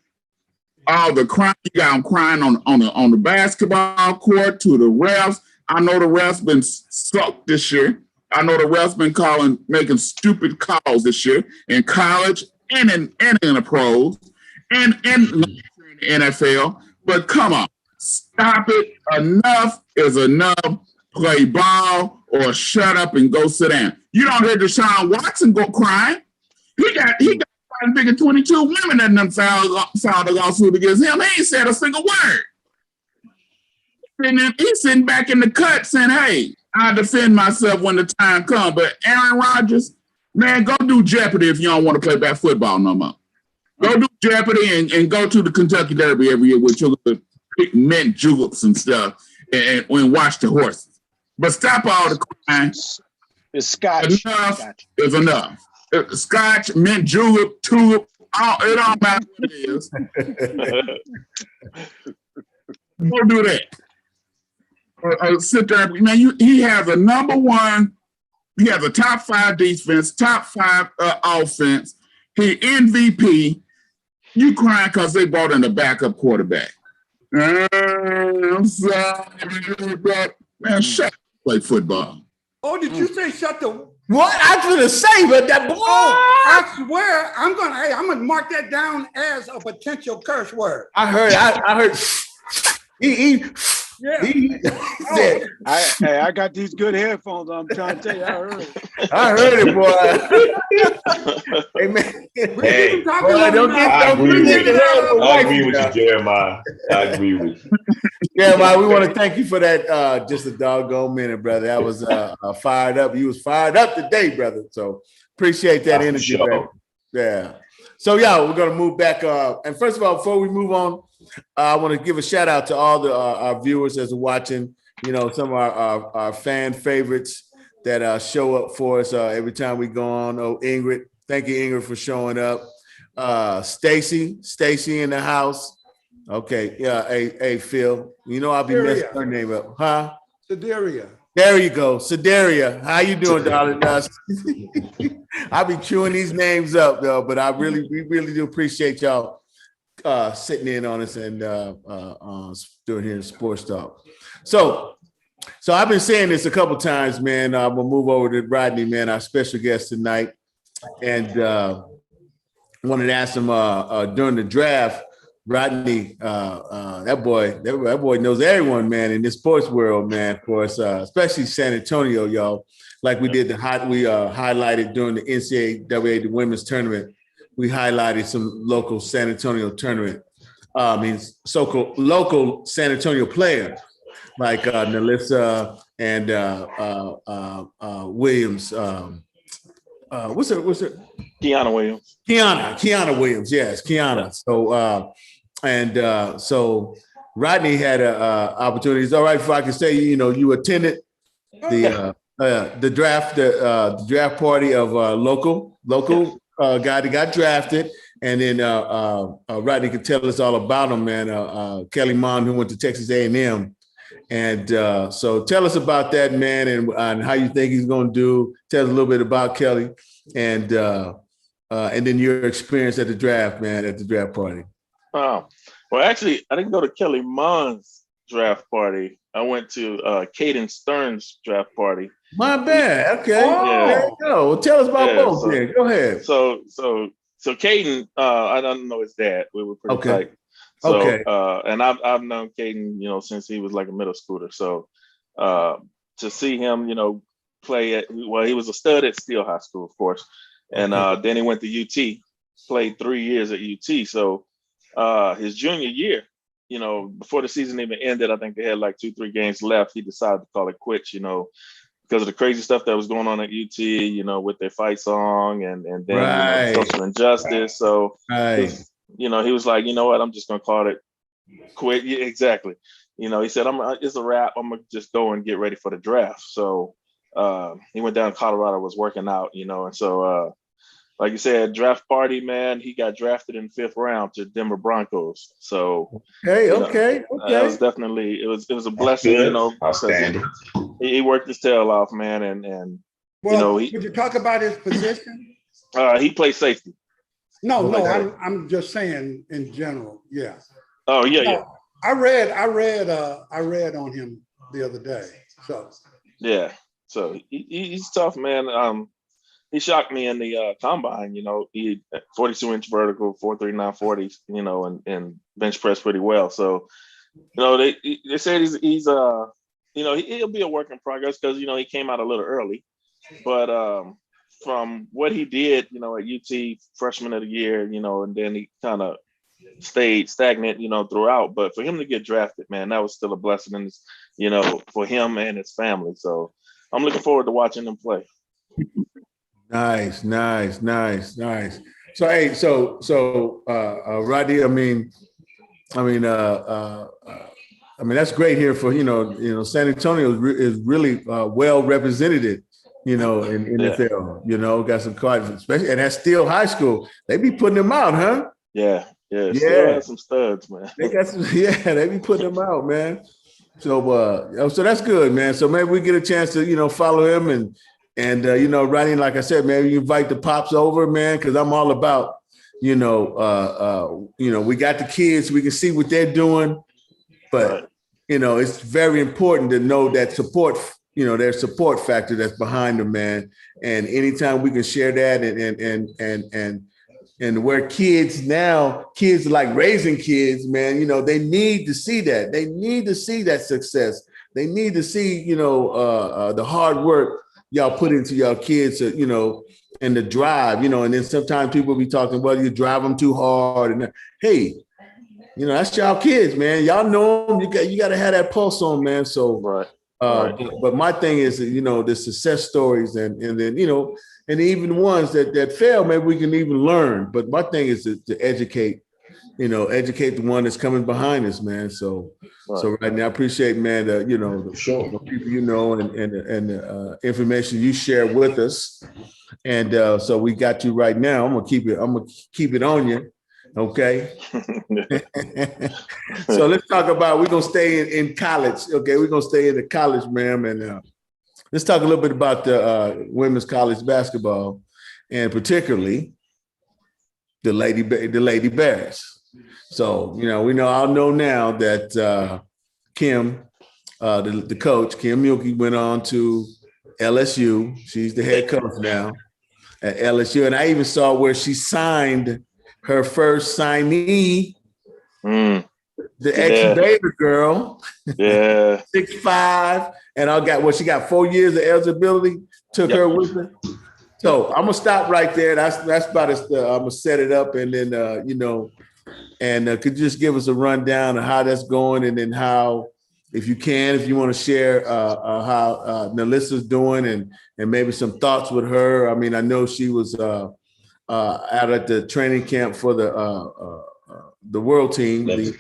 All the crying, you got them crying on the basketball court to the refs. I know the refs been sucked this year. I know the refs been making stupid calls this year in college and in the pros and in the NFL. But come on, stop it. Enough is enough. Play ball or shut up and go sit down. You don't hear Deshaun Watson go crying. He got bigger 22 women that done filed a lawsuit against him. He ain't said a single word. And then he's sitting back in the cut saying, hey, I'll defend myself when the time comes. But Aaron Rodgers, man, go do Jeopardy if you don't want to play back football no more. Go do Jeopardy and go to the Kentucky Derby every year with your little mint juleps and stuff and watch the horses. But stop all the crying. It's Scotch. Enough is enough. Scotch, mint julep, tulip, it all matters what it is. Don't do that. Sit there, man. He has a number one. He has a top 5 defense, top 5 offense. He MVP. You crying because they brought in a backup quarterback. I'm sorry, but man, shut up, play football. Oh, did you say shut the? What I was gonna say, but that boy. I swear, I'm gonna mark that down as a potential curse word. I heard. He said, I got these good headphones. I'm trying to tell you, I heard it, boy. Hey, man. Hey, Boy, don't I agree with you. I agree with you. you, Jeremiah. I agree with you. Jeremiah, we want to thank you for that. Just a doggone minute, brother. That was fired up. You was fired up today, brother. So appreciate that energy, sure. brother. Yeah. So yeah, we're gonna move back. And first of all, before we move on, I want to give a shout out to all the our viewers as we're watching. You know, some of our fan favorites that show up for us every time we go on. Oh, Ingrid, thank you, Ingrid, for showing up. Stacy in the house. Okay, yeah. Hey, Phil. You know I'll be messing her name up, huh? Sedaria. There you go, Sedaria. How you doing, darling? I'll be chewing these names up, though. But we really do appreciate y'all sitting in on us and doing here in Sports Talk. So I've been saying this a couple times, man. We'll move over to Rodney, man, our special guest tonight, and wanted to ask him during the draft. Rodney, that boy knows everyone, man, in this sports world, man. For us, especially San Antonio, y'all. Like we did we highlighted during the NCAA the women's tournament. We highlighted some local San Antonio tournament. So-called local San Antonio players like NaLyssa and Williams. What's her? Kiana Williams. Kiana Williams. Yes, Kiana. So Rodney had opportunities. It's all right if I can say, you attended the draft party of local guy that got drafted, and then Rodney could tell us all about him, man. Kelly Mond, who went to Texas A&M, and so tell us about that, man, and how you think he's going to do. Tell us a little bit about Kelly, and then your experience at the draft, man, at the draft party. Oh, well, actually, I didn't go to Kelly Mond's draft party. I went to Caden Stern's draft party. My bad. Okay. Yeah. There you go. Well, tell us about both. So, then. Go ahead. So Caden, I don't know his dad. We were pretty tight. So, okay. And I've known Caden, since he was like a middle schooler. So to see him, play he was a stud at Steele High School, of course, and then he went to UT, played 3 years at UT. So his junior year, before the season even ended, I think they had like 2-3 games left. He decided to call it quits, because of the crazy stuff that was going on at UT, with their fight song and then Right. social injustice. So Right. he was like, you know what, I'm just gonna call it quit. Yeah, exactly. He said, it's a wrap. I'm gonna just go and get ready for the draft. So he went down to Colorado, was working out, and so like you said, draft party, man. He got drafted in the 5th round to Denver Broncos. So Okay. that was definitely it was a blessing, Outstanding. He worked his tail off, man, and Well, would you talk about his position? he played safety. No, I'm just saying in general. Yeah. Oh yeah. I read on him the other day. So yeah. So he's tough, man. He shocked me in the combine. He 42-inch vertical, 4.39 40s, and bench press pretty well. So, they said he's he'll be a work in progress because he came out a little early, but from what he did, at UT freshman of the year, and then he kind of stayed stagnant, throughout. But for him to get drafted, man, that was still a blessing, for him and his family. So I'm looking forward to watching him play. Nice. So, hey, so Rodney, I mean, that's great here for, San Antonio is really well represented, in NFL, got some cards, especially, and that's still high school. They be putting them out, huh? Yeah. Still have some studs, man. They got some, they be putting them out, man. So, so that's good, man. So maybe we get a chance to, follow him and Rodney, like I said, man, you invite the pops over, man, because I'm all about, we got the kids, we can see what they're doing, but it's very important to know that support, their support factor that's behind them, man. And anytime we can share that and where kids like raising kids, man, they need to see that. They need to see that success. They need to see, the hard work y'all put into y'all kids, and the drive, and then sometimes people be talking, well, you drive them too hard. And hey, that's y'all kids, man. Y'all know them. You got to have that pulse on, man. So, right. But my thing is, the success stories and then, and even ones that fail, maybe we can even learn. But my thing is to educate, educate the one that's coming behind us, man. So, so right now, I appreciate, man, the people and the information you share with us. And so we got you right now. I'm gonna keep it on you. Okay. So let's talk about, we're gonna stay in college. Okay, we're gonna stay in the college, ma'am, and let's talk a little bit about the women's college basketball, and particularly the Lady Bears. So we all know now that Kim, the coach, Kim Mulkey, went on to LSU. She's the head coach now at LSU, and I even saw where she signed her first signee, the ex-Baylor girl, 6'5", and she got 4 years of eligibility, took her with her. So I'm gonna stop right there. That's about it. I'm gonna set it up, and then and could you just give us a rundown of how that's going, and then how, if you want to share how NaLyssa's doing, and maybe some thoughts with her. I mean, I know she was out at the training camp for the world team, the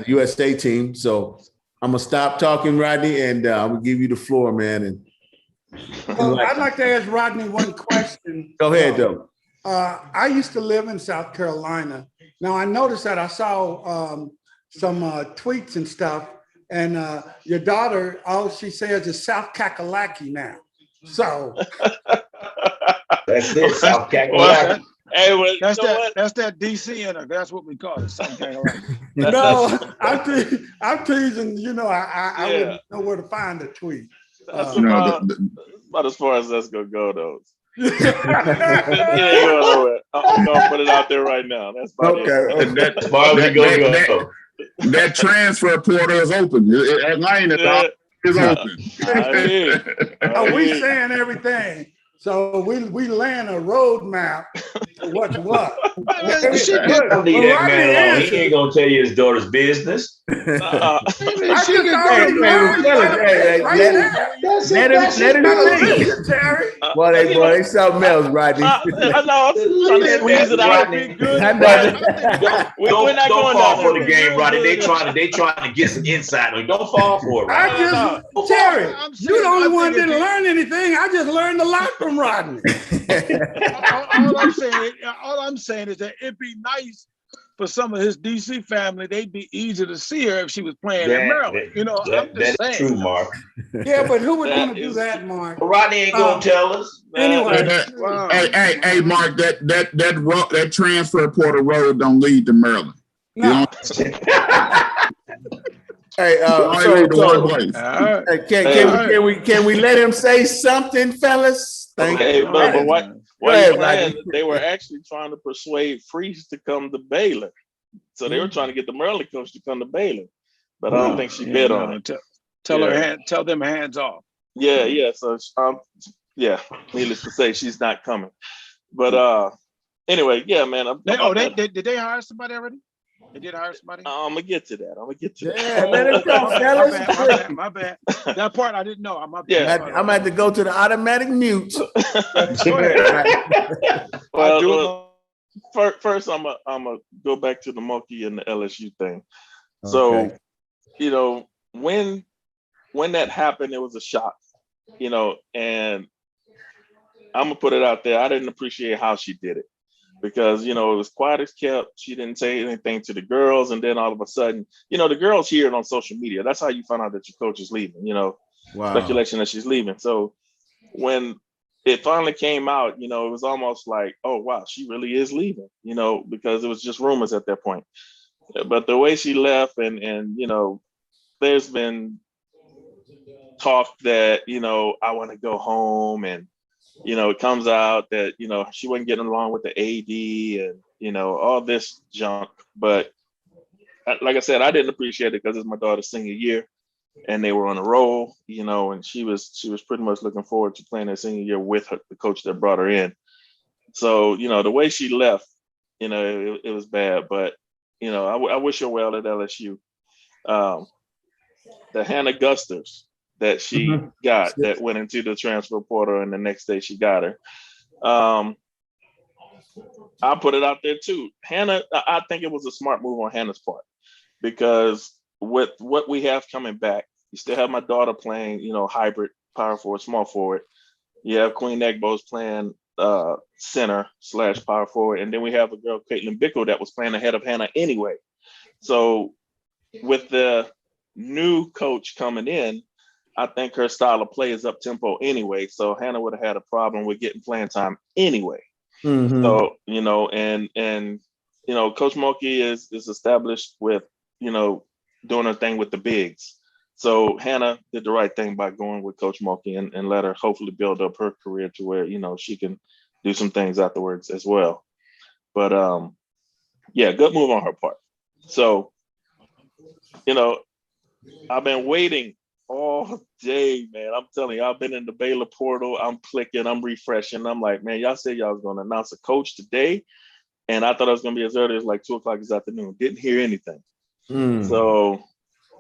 USA team. So I'm gonna stop talking, Rodney, and I'm gonna give you the floor, man. And I'd like to ask Rodney one question. Go ahead, though. I used to live in South Carolina. Now I noticed that I saw some tweets and stuff, and your daughter, all she says is South Kakalaki now. So that's it, South Kakalaki. Hey, that's that DC in her. That's what we call it. South Kakalaki. No, I'm teasing. I wouldn't know where to find the tweet. That's about as far as that's gonna go, though. I'm gonna put it out there right now. That's about it. That transfer portal is open. Atlanta is open. We saying everything. So we laying a roadmap to what's what. She Don't leave that man alone. He ain't gonna tell you his daughter's business. I just She can already go- learned fellas, hey, right let there. let him think. Listen, Terry. Boy, they something else, Rodney. I know. I'm trying to squeeze it out. Rodney, I know. We're not don't going fall down for there. the game, Rodney. They trying to get some insight on you. Don't fall for it, Rodney. Terry, I'm you the saying- only I'm one thinking didn't learn anything. I just learned a lot from Rodney. all I'm saying is that it'd be nice for some of his DC family. They'd be easy to see her if she was playing in Maryland. You know, I'm just that is saying. true, Mark. Yeah, but who would That want to do is- that, Mark? But Rodney ain't gonna tell us. Anyway, Wow. Hey, Mark, that transfer portal road don't lead to Maryland. no. Hey, Only lead to one place. All right. can we let him say something, fellas? Thank Hey, you. but why Go you ahead, playing? Rodney. They were actually trying to persuade Freeze to come to Baylor. So they were trying to get the Maryland coach to come to Baylor. But I don't think she bid on it. Tell them hands off. Yeah. So needless to say, she's not coming. But anyway, yeah, man. Did they hire somebody already? They did hire somebody? I'm gonna get to that. Yeah, let him go, fellas. My bad. That part I didn't know. I'm Yeah. I'm gonna have to go to the automatic mute. Go ahead. Well, first I'm gonna go back to the monkey and the LSU thing. So, Okay. when that happened, it was a shock, and I'm gonna put it out there. I didn't appreciate how she did it because, it was quiet as kept. She didn't say anything to the girls. And then all of a sudden, the girls hear it on social media. That's how you find out that your coach is leaving, Wow. speculation that she's leaving. So when it finally came out, it was almost like, oh, wow, she really is leaving, because it was just rumors at that point. But the way she left and there's been talk that, I want to go home and, it comes out that, she wasn't getting along with the AD and, all this junk. But like I said, I didn't appreciate it because it's my daughter's senior year and they were on a roll, and she was pretty much looking forward to playing her senior year with the coach that brought her in. So, the way she left, it was bad. But, I wish her well at LSU. The Hannah Gusters that she got that went into the transfer portal and the next day she got her. I'll put it out there too. Hannah, I think it was a smart move on Hannah's part because with what we have coming back, you still have my daughter playing, hybrid power forward, small forward. You have Queen Egbos playing center / power forward. And then we have a girl, Caitlin Bickle, that was playing ahead of Hannah anyway. So with the new coach coming in, I think her style of play is up tempo anyway. So Hannah would have had a problem with getting playing time anyway. Mm-hmm. So, and Coach Mulkey is established with, doing her thing with the bigs. So Hannah did the right thing by going with Coach Mulkey and let her hopefully build up her career to where, she can do some things afterwards as well. But good move on her part. So, I've been waiting all day, man. I'm telling you, I've been in the Baylor portal. I'm clicking, I'm refreshing. I'm like, man, y'all said y'all was going to announce a coach today. And I thought it was going to be as early as like 2:00 this afternoon. Didn't hear anything. So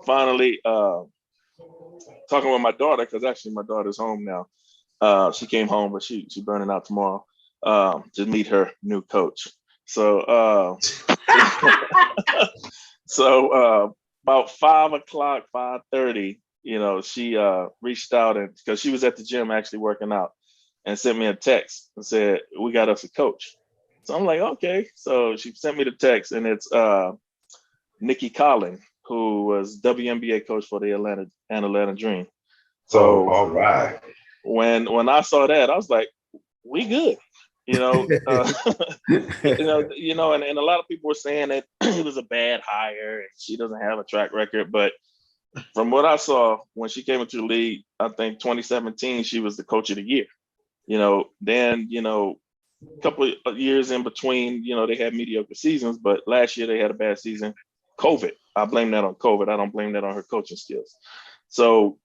finally, talking with my daughter, because actually my daughter's home now. She came home, but she burning out tomorrow to meet her new coach. So, about 5:00, 5:30, she reached out and because she was at the gym actually working out and sent me a text and said, we got us a coach. So I'm like, okay. So she sent me the text and it's Nikki Collin, who was WNBA coach for the Atlanta Dream. So all right. When I saw that, I was like, we good. And a lot of people were saying that it was a bad hire and she doesn't have a track record. But from what I saw when she came into the league, I think 2017, she was the coach of the year. Then, a couple of years in between, they had mediocre seasons, but last year they had a bad season. COVID. I blame that on COVID. I don't blame that on her coaching skills. So,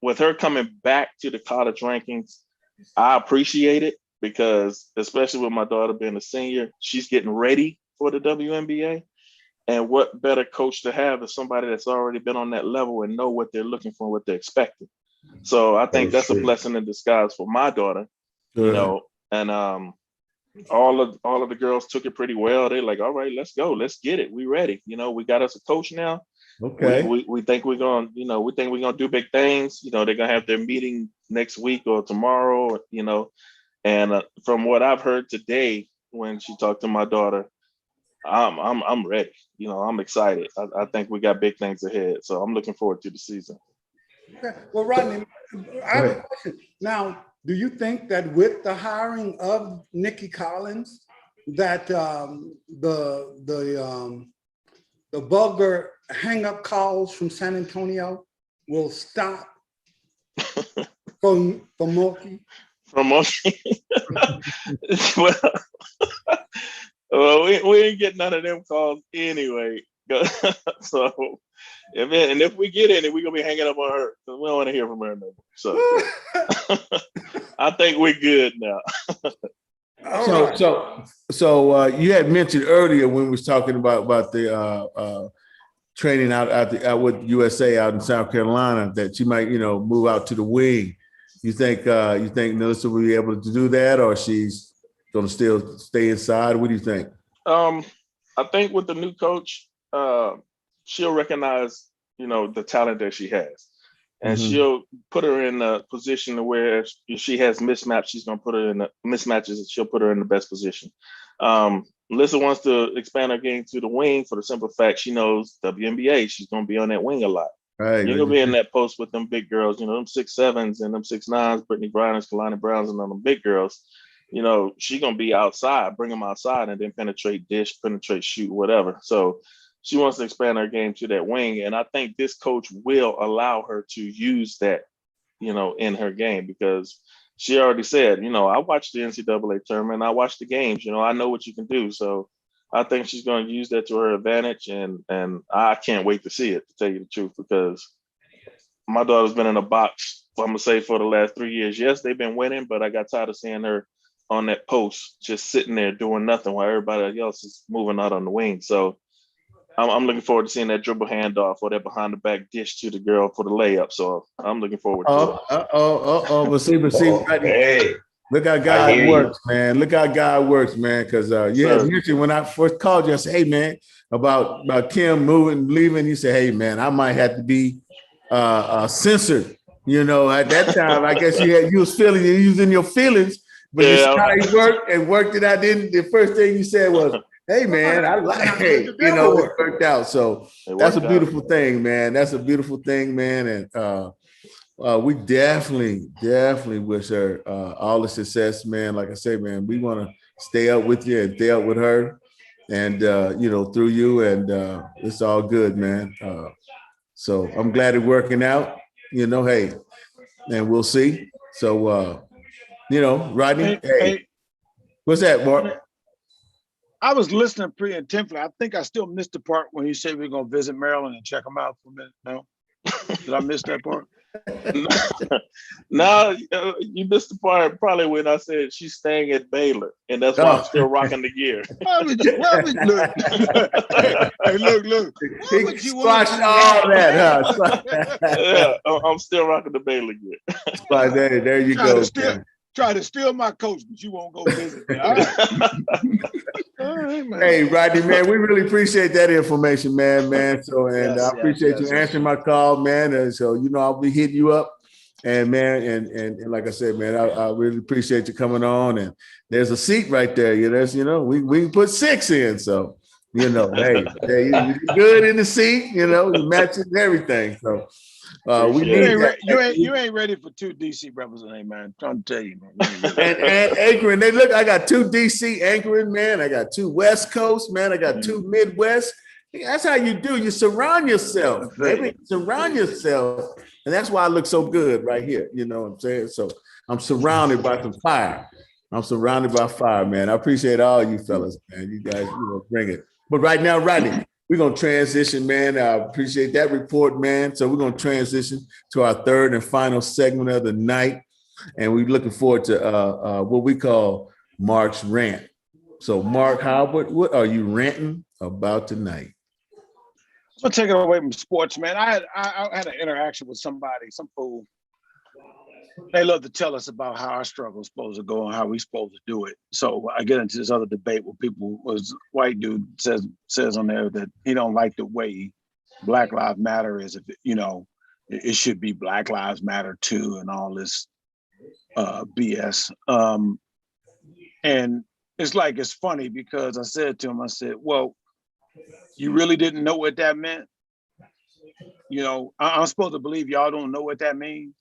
with her coming back to the college rankings, I appreciate it because, especially with my daughter being a senior, she's getting ready for the WNBA. And what better coach to have is somebody that's already been on that level and know what they're looking for, what they're expecting. So I think that's a blessing in disguise for my daughter, you know. And all of the girls took it pretty well. They're like, all right, let's go, let's get it. We ready. You know, we got us a coach now. Okay. We think we're gonna, you know, we think we're gonna do big things. You know, they're gonna have their meeting next week or tomorrow, you know. And from what I've heard today, when she talked to my daughter, I'm ready. You know, I'm excited. I think we got big things ahead. So I'm looking forward to the season. Okay. Well, Rodney, I have a question. Now, do you think that with the hiring of Nikki Collins, that the vulgar hang-up calls from San Antonio will stop from Milwaukee? From Milwaukee? Well, we ain't getting none of them calls anyway. So, if we get any, we're gonna be hanging up on her because we don't want to hear from her no more. So, I think we're good now. So you had mentioned earlier when we was talking about the training out with USA out in South Carolina that she might, you know, move out to the wing. You think NaLyssa will be able to do that, or she's going to still stay inside? What do you think? I think with the new coach, she'll recognize, you know, the talent that she has, and she'll put her in a position where if she has mismatch, she's going to put her in mismatches, and she'll put her in the best position. NaLyssa wants to expand her game to the wing for the simple fact she knows WNBA. She's going to be on that wing a lot. Right. You're going to be in that post with them big girls, you know, them 6'7s and them 6'9s, Brittany Griner's, Kalani Browns, and them big girls. You know, she's going to be outside, bring them outside, and then penetrate, dish, penetrate, shoot, whatever. So she wants to expand her game to that wing. And I think this coach will allow her to use that, you know, in her game, because she already said, you know, I watched the NCAA tournament, I watched the games, you know, I know what you can do. So I think she's going to use that to her advantage. And I can't wait to see it, to tell you the truth, because my daughter's been in a box, I'm going to say, for the last 3 years. Yes, they've been winning, but I got tired of seeing her on that post, just sitting there doing nothing while everybody else is moving out on the wing. So I'm looking forward to seeing that dribble handoff or that behind the back dish to the girl for the layup. So I'm looking forward to it. But see, Hey, look how God works, man. Look how God works, man. Because you had mentioned when I first called you, I said, hey, man, about Kim moving, leaving. You said, hey, man, I might have to be censored. You know, at that time, I guess you was in your feelings. But you see how he worked it out. Then the first thing you said was, hey, man, I like it. You know, it worked out. So that's a beautiful thing, man. That's a beautiful thing, man. And we definitely wish her all the success, man. Like I say, man, we want to stay up with you and stay up with her and, you know, through you. And it's all good, man. So I'm glad it's working out, you know, hey, and we'll see. So, you know, Rodney, hey. What's that, Mark? I was listening pretty intently. I think I still missed the part when you said we're going to visit Maryland and check them out for a minute. No? Did I miss that part? No, you missed the part probably when I said she's staying at Baylor, and that's why I'm still rocking the gear. Look. He squashed all that, huh? Yeah, I'm still rocking the Baylor gear. Right, there you go. Try to steal my coach, but you won't go visit me. All right. All right, man. Hey, Rodney, man, we really appreciate that information, man. So, and I appreciate you answering my call, man. And so, you know, I'll be hitting you up. And man, and like I said, man, I really appreciate you coming on. And there's a seat right there. You know, we can put 6 in. So, you know, hey, you're good in the seat. You know, you matches everything. So. You ain't ready for 2 DC representatives, man. I'm trying to tell you, man. And anchoring, I got 2 DC anchoring, man. I got 2 West Coast, man. I got 2 Midwest. That's how you do. You surround yourself, baby. Surround yourself. And that's why I look so good right here. You know what I'm saying? So I'm surrounded by some fire. I'm surrounded by fire, man. I appreciate all you fellas, man. You guys, you know, bring it. But right now, Rodney, we're going to transition, man. I appreciate that report, man. So we're going to transition to our third and final segment of the night. and we're looking forward to what we call Mark's rant. So, Mark Howard, what are you ranting about tonight? I'm gonna take it away from sports, man. I had an interaction with somebody, some fool. They love to tell us about how our struggle is supposed to go and how we supposed to do it. So I get into this other debate where white dude says on there that he don't like the way Black Lives Matter is. If it should be Black Lives Matter too, and all this BS. And it's funny because I said to him, I said, well, you really didn't know what that meant? I'm supposed to believe y'all don't know what that means.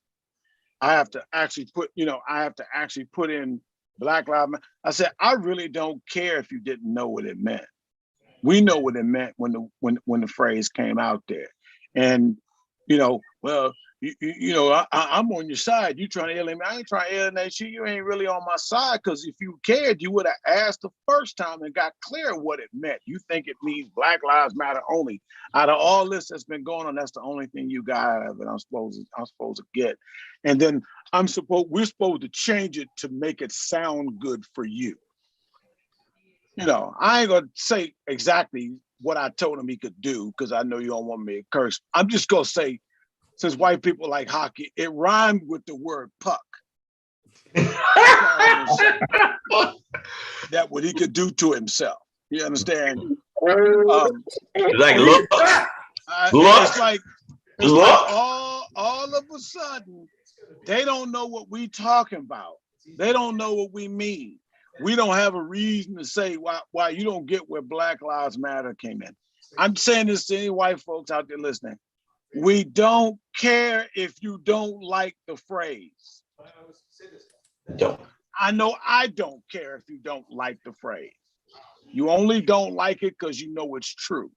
I have to actually put in Black Lives Matter. I said, I really don't care if you didn't know what it meant. We know what it meant when the phrase came out there. And, I'm on your side. You trying to alienate me. I ain't trying to alienate you. You ain't really on my side, because if you cared, you would have asked the first time and got clear what it meant. You think it means Black Lives Matter only. Out of all this that's been going on, that's the only thing you got out of it. I'm supposed to get. And then we're supposed to change it to make it sound good for you. I ain't gonna say exactly what I told him he could do, because I know you don't want me to curse. I'm just gonna say, since white people like hockey, it rhymed with the word puck. That what he could do to himself. You understand? Look. It's like all of a sudden, they don't know what we talking about. They don't know what we mean. We don't have a reason to say why you don't get where Black Lives Matter came in. I'm saying this to any white folks out there listening. We don't care if you don't like the phrase. I know I don't care if you don't like the phrase. You only don't like it because you know it's true.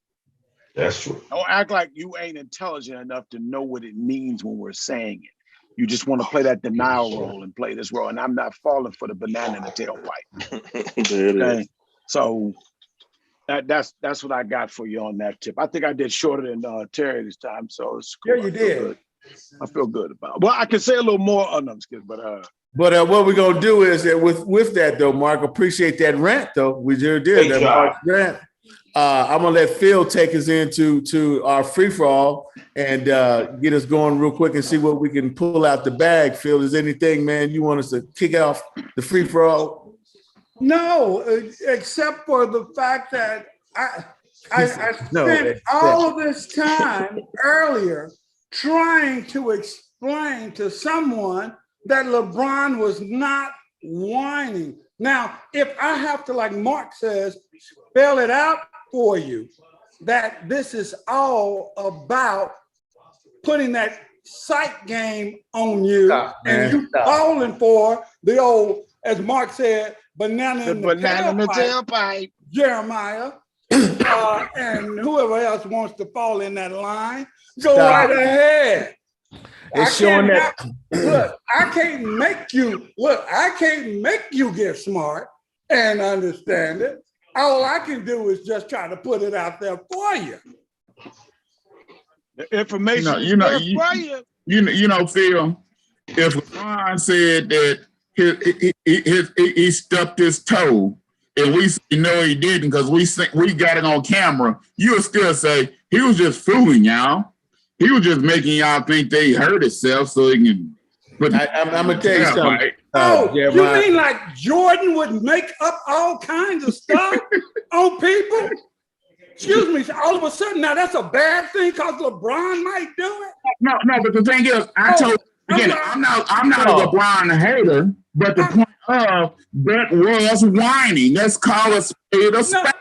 That's true. Don't act like you ain't intelligent enough to know what it means when we're saying it. You just want to play that denial role and play this role. And I'm not falling for the banana in the tailpipe. Okay? So that's what I got for you on that tip. I think I did shorter than Terry this time, so it's cool. Yeah, you did. Good. I feel good about it. Well, I can say a little more. Oh, no, I'm just kidding, but what we're gonna do is that with that though, Mark, appreciate that rant though. We just did that Mark rant. I'm gonna let Phil take us into our free for all and get us going real quick and see what we can pull out the bag. Phil, is anything, man, you want us to kick off the free for all? No, except for the fact that I spent all of this time earlier trying to explain to someone that LeBron was not whining. Now, if I have to, like Mark says, spell it out for you, that this is all about putting that sight game on you, and you falling for the old, as Mark said, banana in the tailpipe, Jeremiah, and whoever else wants to fall in that line, go right ahead. It's showing that. Look, I can't make you get smart and understand it. All I can do is just try to put it out there for you. The information for you. Phil, if LeBron said that he stubbed his toe, and we say no, he didn't because we got it on camera, you would still say he was just fooling y'all. He was just making y'all think they hurt himself so he can. But I'm gonna tell you something. You mean like Jordan would make up all kinds of stuff on people? Excuse me. All of a sudden, now that's a bad thing because LeBron might do it. No. But the thing is, I'm not a LeBron hater. But the point of that was whining. Let's call a spade a spade.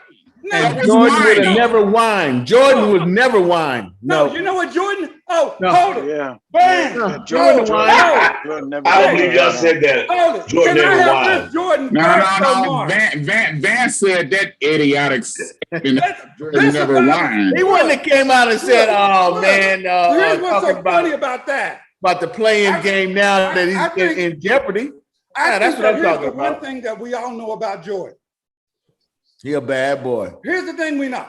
And Jordan would have never whined. Jordan would never whine. No. You know what, Jordan? Hold it. Yeah. Bam. Jordan whined. I don't believe y'all said that. Hold it. Jordan Can I never have whined. this Jordan? No. Van said that idiotic. Jordan never whined. He wouldn't have came out and said, "Oh man, here's what's so funny about that. About the playing game now that he's in jeopardy." That's what I'm talking about. One thing that we all know about Jordan. He a bad boy. Here's the thing we know.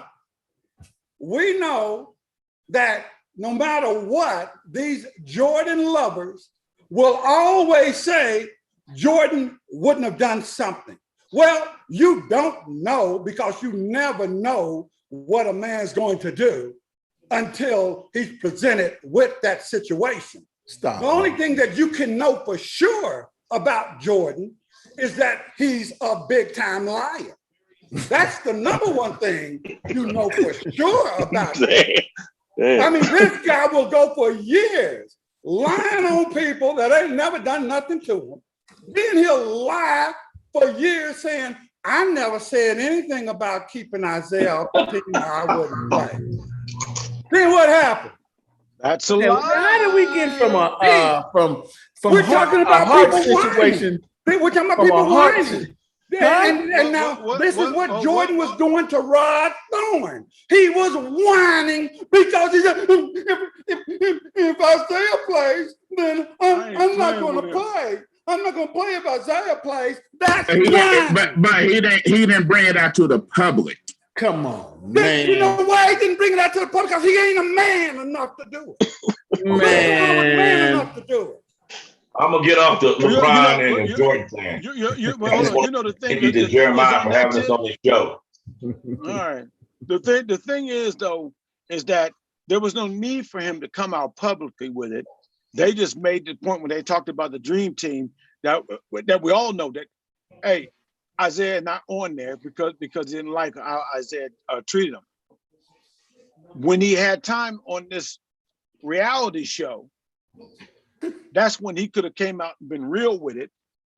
We know that no matter what, these Jordan lovers will always say Jordan wouldn't have done something. Well, you don't know because you never know what a man's going to do until he's presented with that situation. Stop. The only thing that you can know for sure about Jordan is that he's a big time liar. That's the number one thing you know for sure about him. I mean, this guy will go for years lying on people that ain't never done nothing to him. Then he'll lie for years saying, I never said anything about keeping Isaiah up until I wouldn't play. Then what happened? That's a lie. How did we get from We're talking about heart people situation? We're talking about people whining. And now this is what Jordan was doing to Rod Thorne. He was whining because he said, if Isaiah plays, then I'm not going to play. I'm not going to play if Isaiah plays. That's but he didn't bring it out to the public. Come on, man. You know why he didn't bring it out to the public? Because he ain't a man enough to do it. Man enough to do it. I'm gonna get off the LeBron and the Jordan thing. You know the thing. Thank you to Jeremiah for having us on the show. All right. The thing is though, is that there was no need for him to come out publicly with it. They just made the point when they talked about the dream team that we all know that, hey, Isaiah not on there because he didn't like how Isaiah treated him. When he had time on this reality show, that's when he could have came out and been real with it.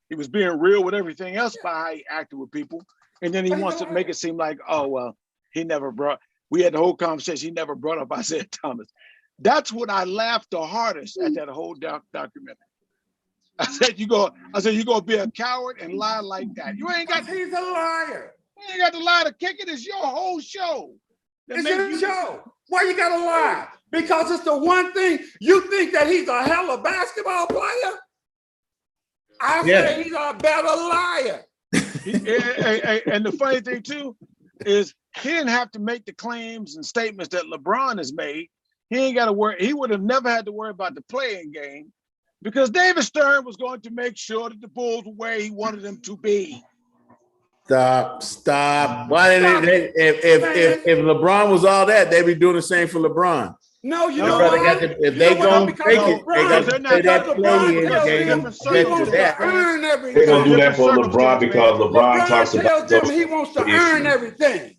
He was being real with everything else by how he acted with people. And then he wants to make it seem like, oh, well, we had the whole conversation. He never brought up Isaiah Thomas. That's what I laughed the hardest at that whole documentary. I said, you're going to be a coward and lie like that. You ain't got, he's a liar. You ain't got to lie to kick it. It's your whole show. It's your show. Why you got to lie? Because it's the one thing. You think that he's a hell of a basketball player? I say he's a better liar. And the funny thing too is he didn't have to make the claims and statements that LeBron has made. He ain't got to worry. He would have never had to worry about the playing game because David Stern was going to make sure that the Bulls were where he wanted them to be. Stop. Why didn't they? If LeBron was all that, they'd be doing the same for LeBron. No, you know what? If they gonna take it, they got to play that play-in game. He wants to earn everything. They're gonna do that for LeBron because LeBron talks about tells them he wants to earn everything.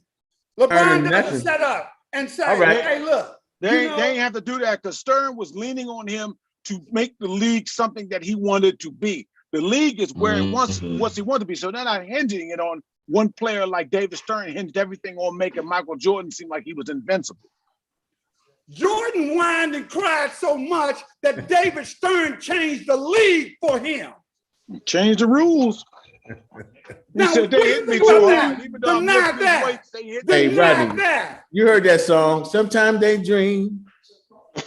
LeBron doesn't set up and say, hey, look. They ain't have to do that because Stern was leaning on him to make the league something that he wanted to be. The league is where he wants to be. So they're not hinging it on one player like David Stern hinged everything on making Michael Jordan seem like he was invincible. Jordan whined and cried so much that David Stern changed the league for him. Changed the rules. He said they hit me too hard. Even though I'm lifting his weights, they hit me. Hey, Rodney, you heard that song. Sometimes they dream.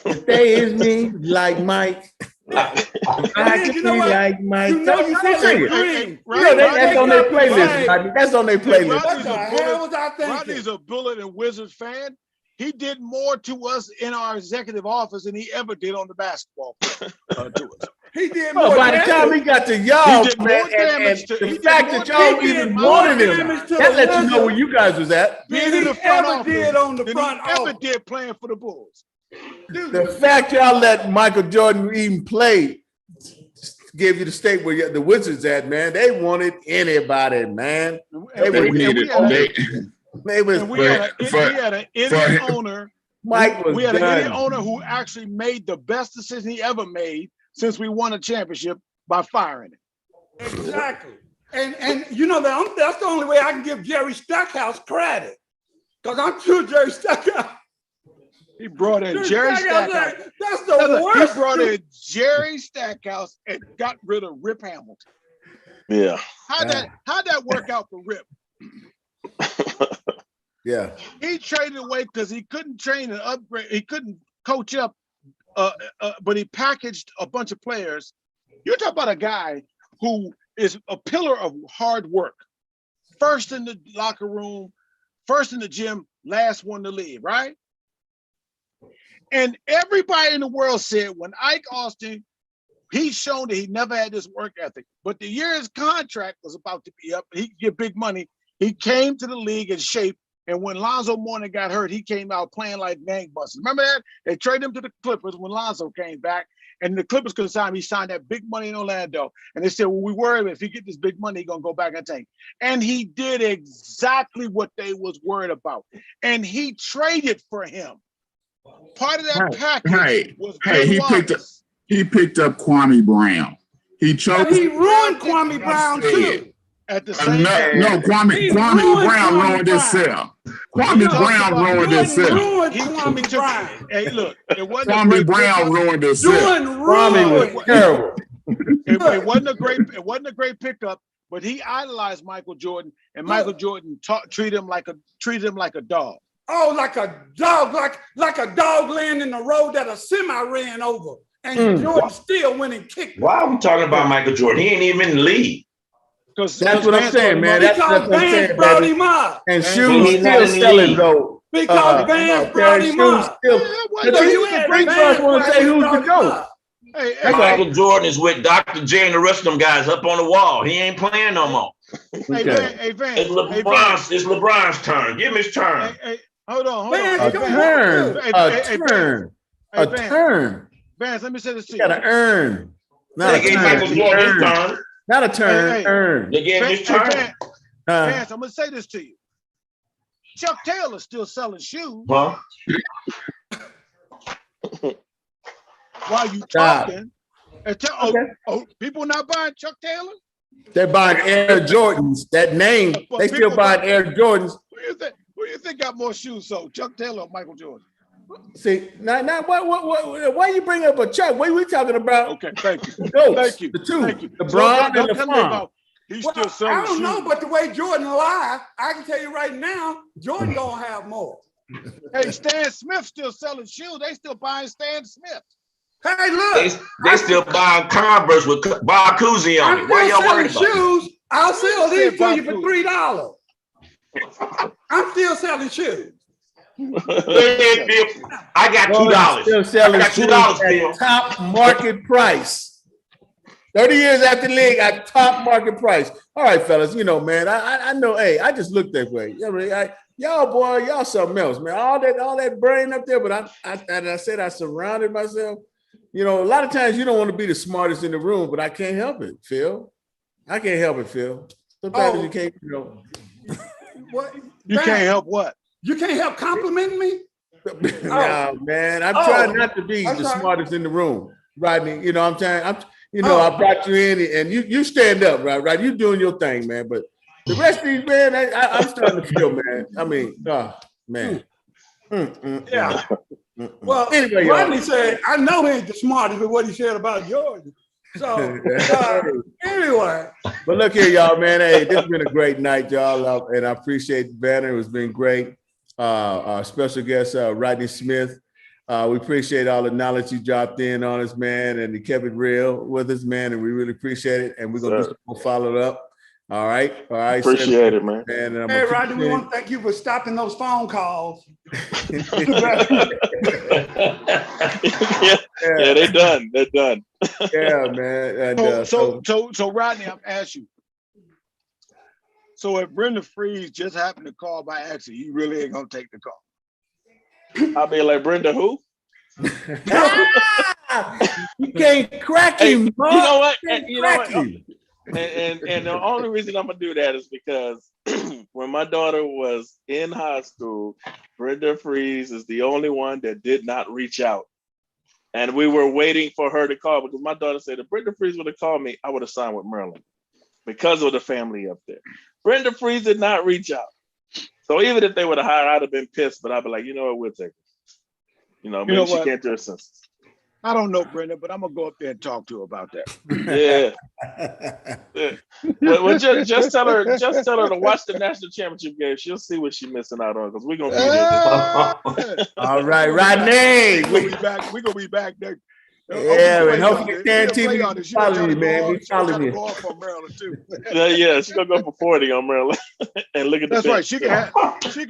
They is me like Mike. I can be like Mike. You know you said that dream. That's on their playlist, Rodney. That's on their playlist. What the hell was I thinking? Rodney's a Bullet and Wizards fan. He did more to us in our executive office than he ever did on the basketball field to us. He did more by the time he got to y'all, he did man, more damage and the fact that y'all even wanted him, that lets you know where you guys was at. Being in the front office, did on the front ever did playing for the Bulls. The fact y'all let Michael Jordan even play gave you the state where the Wizards at, man. They wanted anybody, man. We had an idiot owner. We had an idiot owner who actually made the best decision he ever made since we won a championship by firing him. Exactly. And you know that's the only way I can give Jerry Stackhouse credit. Because I'm sure Jerry Stackhouse. He brought in Jerry Stackhouse. That's the worst. He brought in Jerry Stackhouse and got rid of Rip Hamilton. Yeah. How'd that work out for Rip? Yeah. He traded away because he couldn't train and upgrade. He couldn't coach up, but he packaged a bunch of players. You're talking about a guy who is a pillar of hard work. First in the locker room, first in the gym, last one to leave, right? And everybody in the world said when Ike Austin, He's shown that he never had this work ethic. But the year his contract was about to be up, he could get big money. He came to the league in shape. And when Lonzo Mourning got hurt, he came out playing like gangbusters. Remember that? They traded him to the Clippers when Lonzo came back. And the Clippers could sign him. He signed that big money in Orlando. And they said, well, we worried if he get this big money, he's going to go back and tank. And he did exactly what they was worried about. And he traded for him. Part of that package was he picked up Kwame Brown. He ruined Kwame Brown too. At the same time. No, Kwame Brown ruined himself. Kwame Brown ruined himself. Hey, look, it wasn't Kwame Brown ruined himself. Kwame was terrible. It wasn't a great pickup, but he idolized Michael Jordan, and Michael Jordan treated him like a dog. Oh, like a dog, like a dog laying in the road that a semi ran over, and Jordan still went and kicked him. Why are we talking about Michael Jordan? He ain't even in the league. That's what I'm saying, man. That's what I'm saying, brought him up. And shoes still selling though. Because Vance brought him up. The bring us want to say who's the GOAT. Michael Jordan is with Dr. J and the rest of them guys up on the wall. He ain't playing no more. Hey, Vance. It's LeBron's turn. Give him his turn. Hey, hold on. A turn. Vance, let me say this to you. You gotta earn. Not a turn. Not a turn. Earn. They gave his turn. Vance, I'm gonna say this to you. Chuck Taylor's still selling shoes. Huh? While you talking, people not buying Chuck Taylor? They're buying Air Jordans. That name, they still buying Air Jordans. Who do you think got more shoes sold, Chuck Taylor or Michael Jordan? See, now, why you bring up a Chuck? What are we talking about? Okay, thank you. Thank you. The two, LeBron and LeBron. He's still selling I don't know, but the way Jordan alive, I can tell you right now, Jordan gonna have more. Hey, Stan Smith still selling shoes. They still buying Stan Smith. Hey, look. They still buying Converse with Bob Cousy on it. Why y'all worried about shoes? I'll sell these to you for $3. I'm still selling shoes. I got $2. Still selling shoes at top market price. 30 years after the league at top market price. All right, fellas, man, I know, hey, I just looked that way. Y'all something else, man. All that brain up there, but I said I surrounded myself. A lot of times you don't want to be the smartest in the room, but I can't help it, Phil. I can't help it, Phil. Sometimes you can't, What? You can't help what? You can't help complimenting me? No, man. I'm trying not to be the smartest in the room, Rodney. You know what I'm saying? I brought you in and you stand up, right? You doing your thing, man. But the rest of these, man, I'm starting to feel, man. I mean, man. Yeah. Well, anyway, Rodney said, I know he ain't the smartest with what he said about Jordan. So, anyway. But look here, y'all, man. Hey, this has been a great night, y'all. And I appreciate the banner. It's been great. Our special guest, Rodney Smith. We appreciate all the knowledge you dropped in on us, man, and you kept it real with us, man, and we really appreciate it. And we're going to do some follow up. All right. Appreciate it, man. Hey, Rodney, we want to thank you for stopping those phone calls. Yeah, they're done. They're done. Yeah, man. And, so Rodney, I'm asking you. So if Brenda Freeze just happened to call by accident, you really ain't gonna take the call? I'll be like, Brenda, who? You can't crack him. You know what? And the only reason I'm gonna do that is because when my daughter was in high school, Brenda Freeze is the only one that did not reach out. And we were waiting for her to call because my daughter said if Brenda Freeze would have called me, I would have signed with Maryland because of the family up there. Brenda Freeze did not reach out. So even if they would have hired, I'd have been pissed, but I'd be like, you know what, we'll take her. Maybe she can't do her senses. I don't know, Brenda, but I'm gonna go up there and talk to her about that. Yeah. Well, just tell her to watch the national championship game. She'll see what she's missing out on because we're gonna be there. All right, Rodney. We're gonna be back next. Yeah, and hopefully He'll Tan play TV on be it. She'll try following you, to man. Be She'll try following to you. go off on Maryland too. Yeah, she's gonna go for 40 on Maryland and look at the That's right. bench. She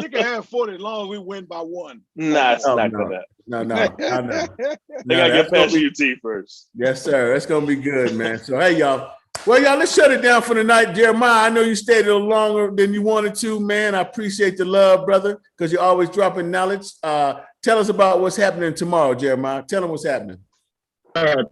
can have 40 as long as we win by one. Nah, it's Oh, not no. gonna. No, I know. They gotta that's get gonna past be, UT first. yes, sir. That's gonna be good, man. So hey, y'all. Well, y'all, let's shut it down for the night. Jeremiah, I know you stayed a little longer than you wanted to, man. I appreciate the love, brother, because you're always dropping knowledge. Tell us about what's happening tomorrow, Jeremiah. Tell them what's happening.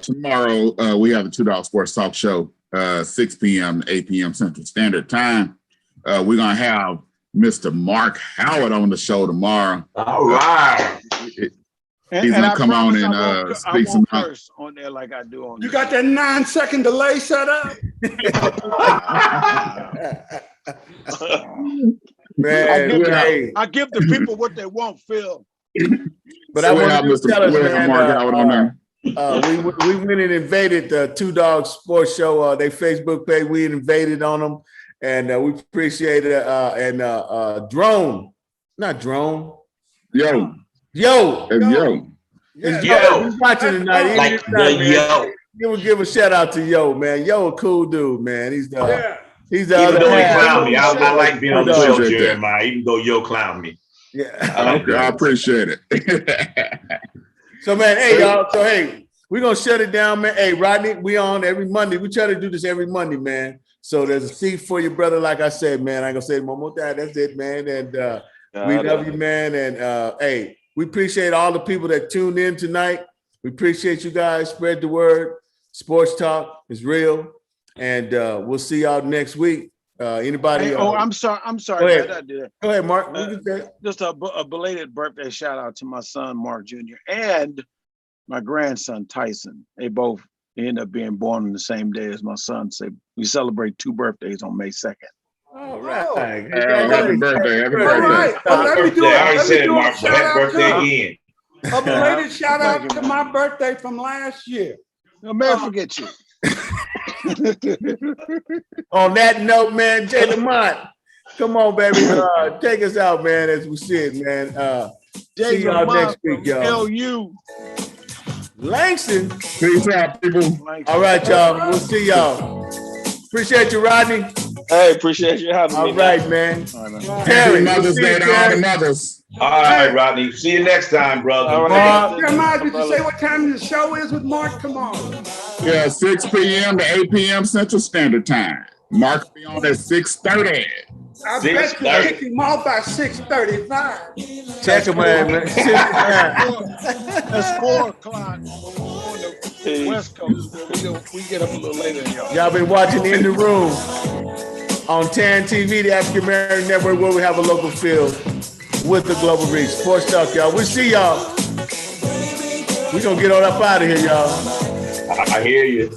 Tomorrow, we have the Two Dog Sports Talk Show, 6 p.m. to 8 p.m. Central Standard Time. We're going to have Mr. Mark Howard on the show tomorrow. All right. He's going to come on and speak some curse on there like I do on You got that 9-second delay set up? Man, I give the people what they want, Phil. But I want to tell us, man, Mark Howard on there. we went and invaded the Two Dog Sports Show. They Facebook page. We invaded on them, and we appreciate it. And Drone, not Drone. Yo. He's Yo. watching tonight. Like the yo. Give a shout out to Yo, man. Yo, a cool dude, man. He's the Even though he clown me, I like being on the show, Appreciate that. Jeremiah. Even though yo clown me. Yeah. I appreciate it. So, man, hey, y'all. So, hey, we're going to shut it down, man. Hey, Rodney, we on every Monday. We try to do this every Monday, man. So there's a seat for you, brother. Like I said, man, I ain't going to say it one more time. That's it, man. And we love you, man. And, hey, we appreciate all the people that tuned in tonight. We appreciate you guys. Spread the word. Sports Talk is real. And we'll see y'all next week. Anybody? Hey, I'm sorry. Go ahead. I did. Go ahead, Mark. Just a belated birthday shout out to my son, Mark Jr., and my grandson, Tyson. They both end up being born on the same day as my son. So we celebrate 2 birthdays on May 2nd. All right. Happy birthday. Happy All birthday. right. Well, let me do I already said it, a Mark, but shout happy out birthday to again. a belated shout out to my birthday from last year. No man, forget you. On that note, man, Jay Lamont, come on, baby. Take us out, man, as we sit, man. See y'all next week, y'all. LU. Langston. Peace out, people. All right, y'all. We'll see y'all. Appreciate you, Rodney. Hey, appreciate you having me. All right, man. Happy Mother's Day to all the mothers. All right, Rodney. See you next time, brother. All right. Jeremiah, did you say what time the show is with Mark? Come on. Yeah, 6 p.m. to 8 p.m. Central Standard Time. Mark will be on at 6:30. I bet you kick him off by 6:35. Check him, man. That's 4 o'clock on the West Coast. We get up a little later than y'all. Y'all been watching In the Room on TAN TV, the African American Network, where we have a local feel with the global reach. Sports Talk, y'all. We'll see y'all. We're going to get on up out of here, y'all. I hear you.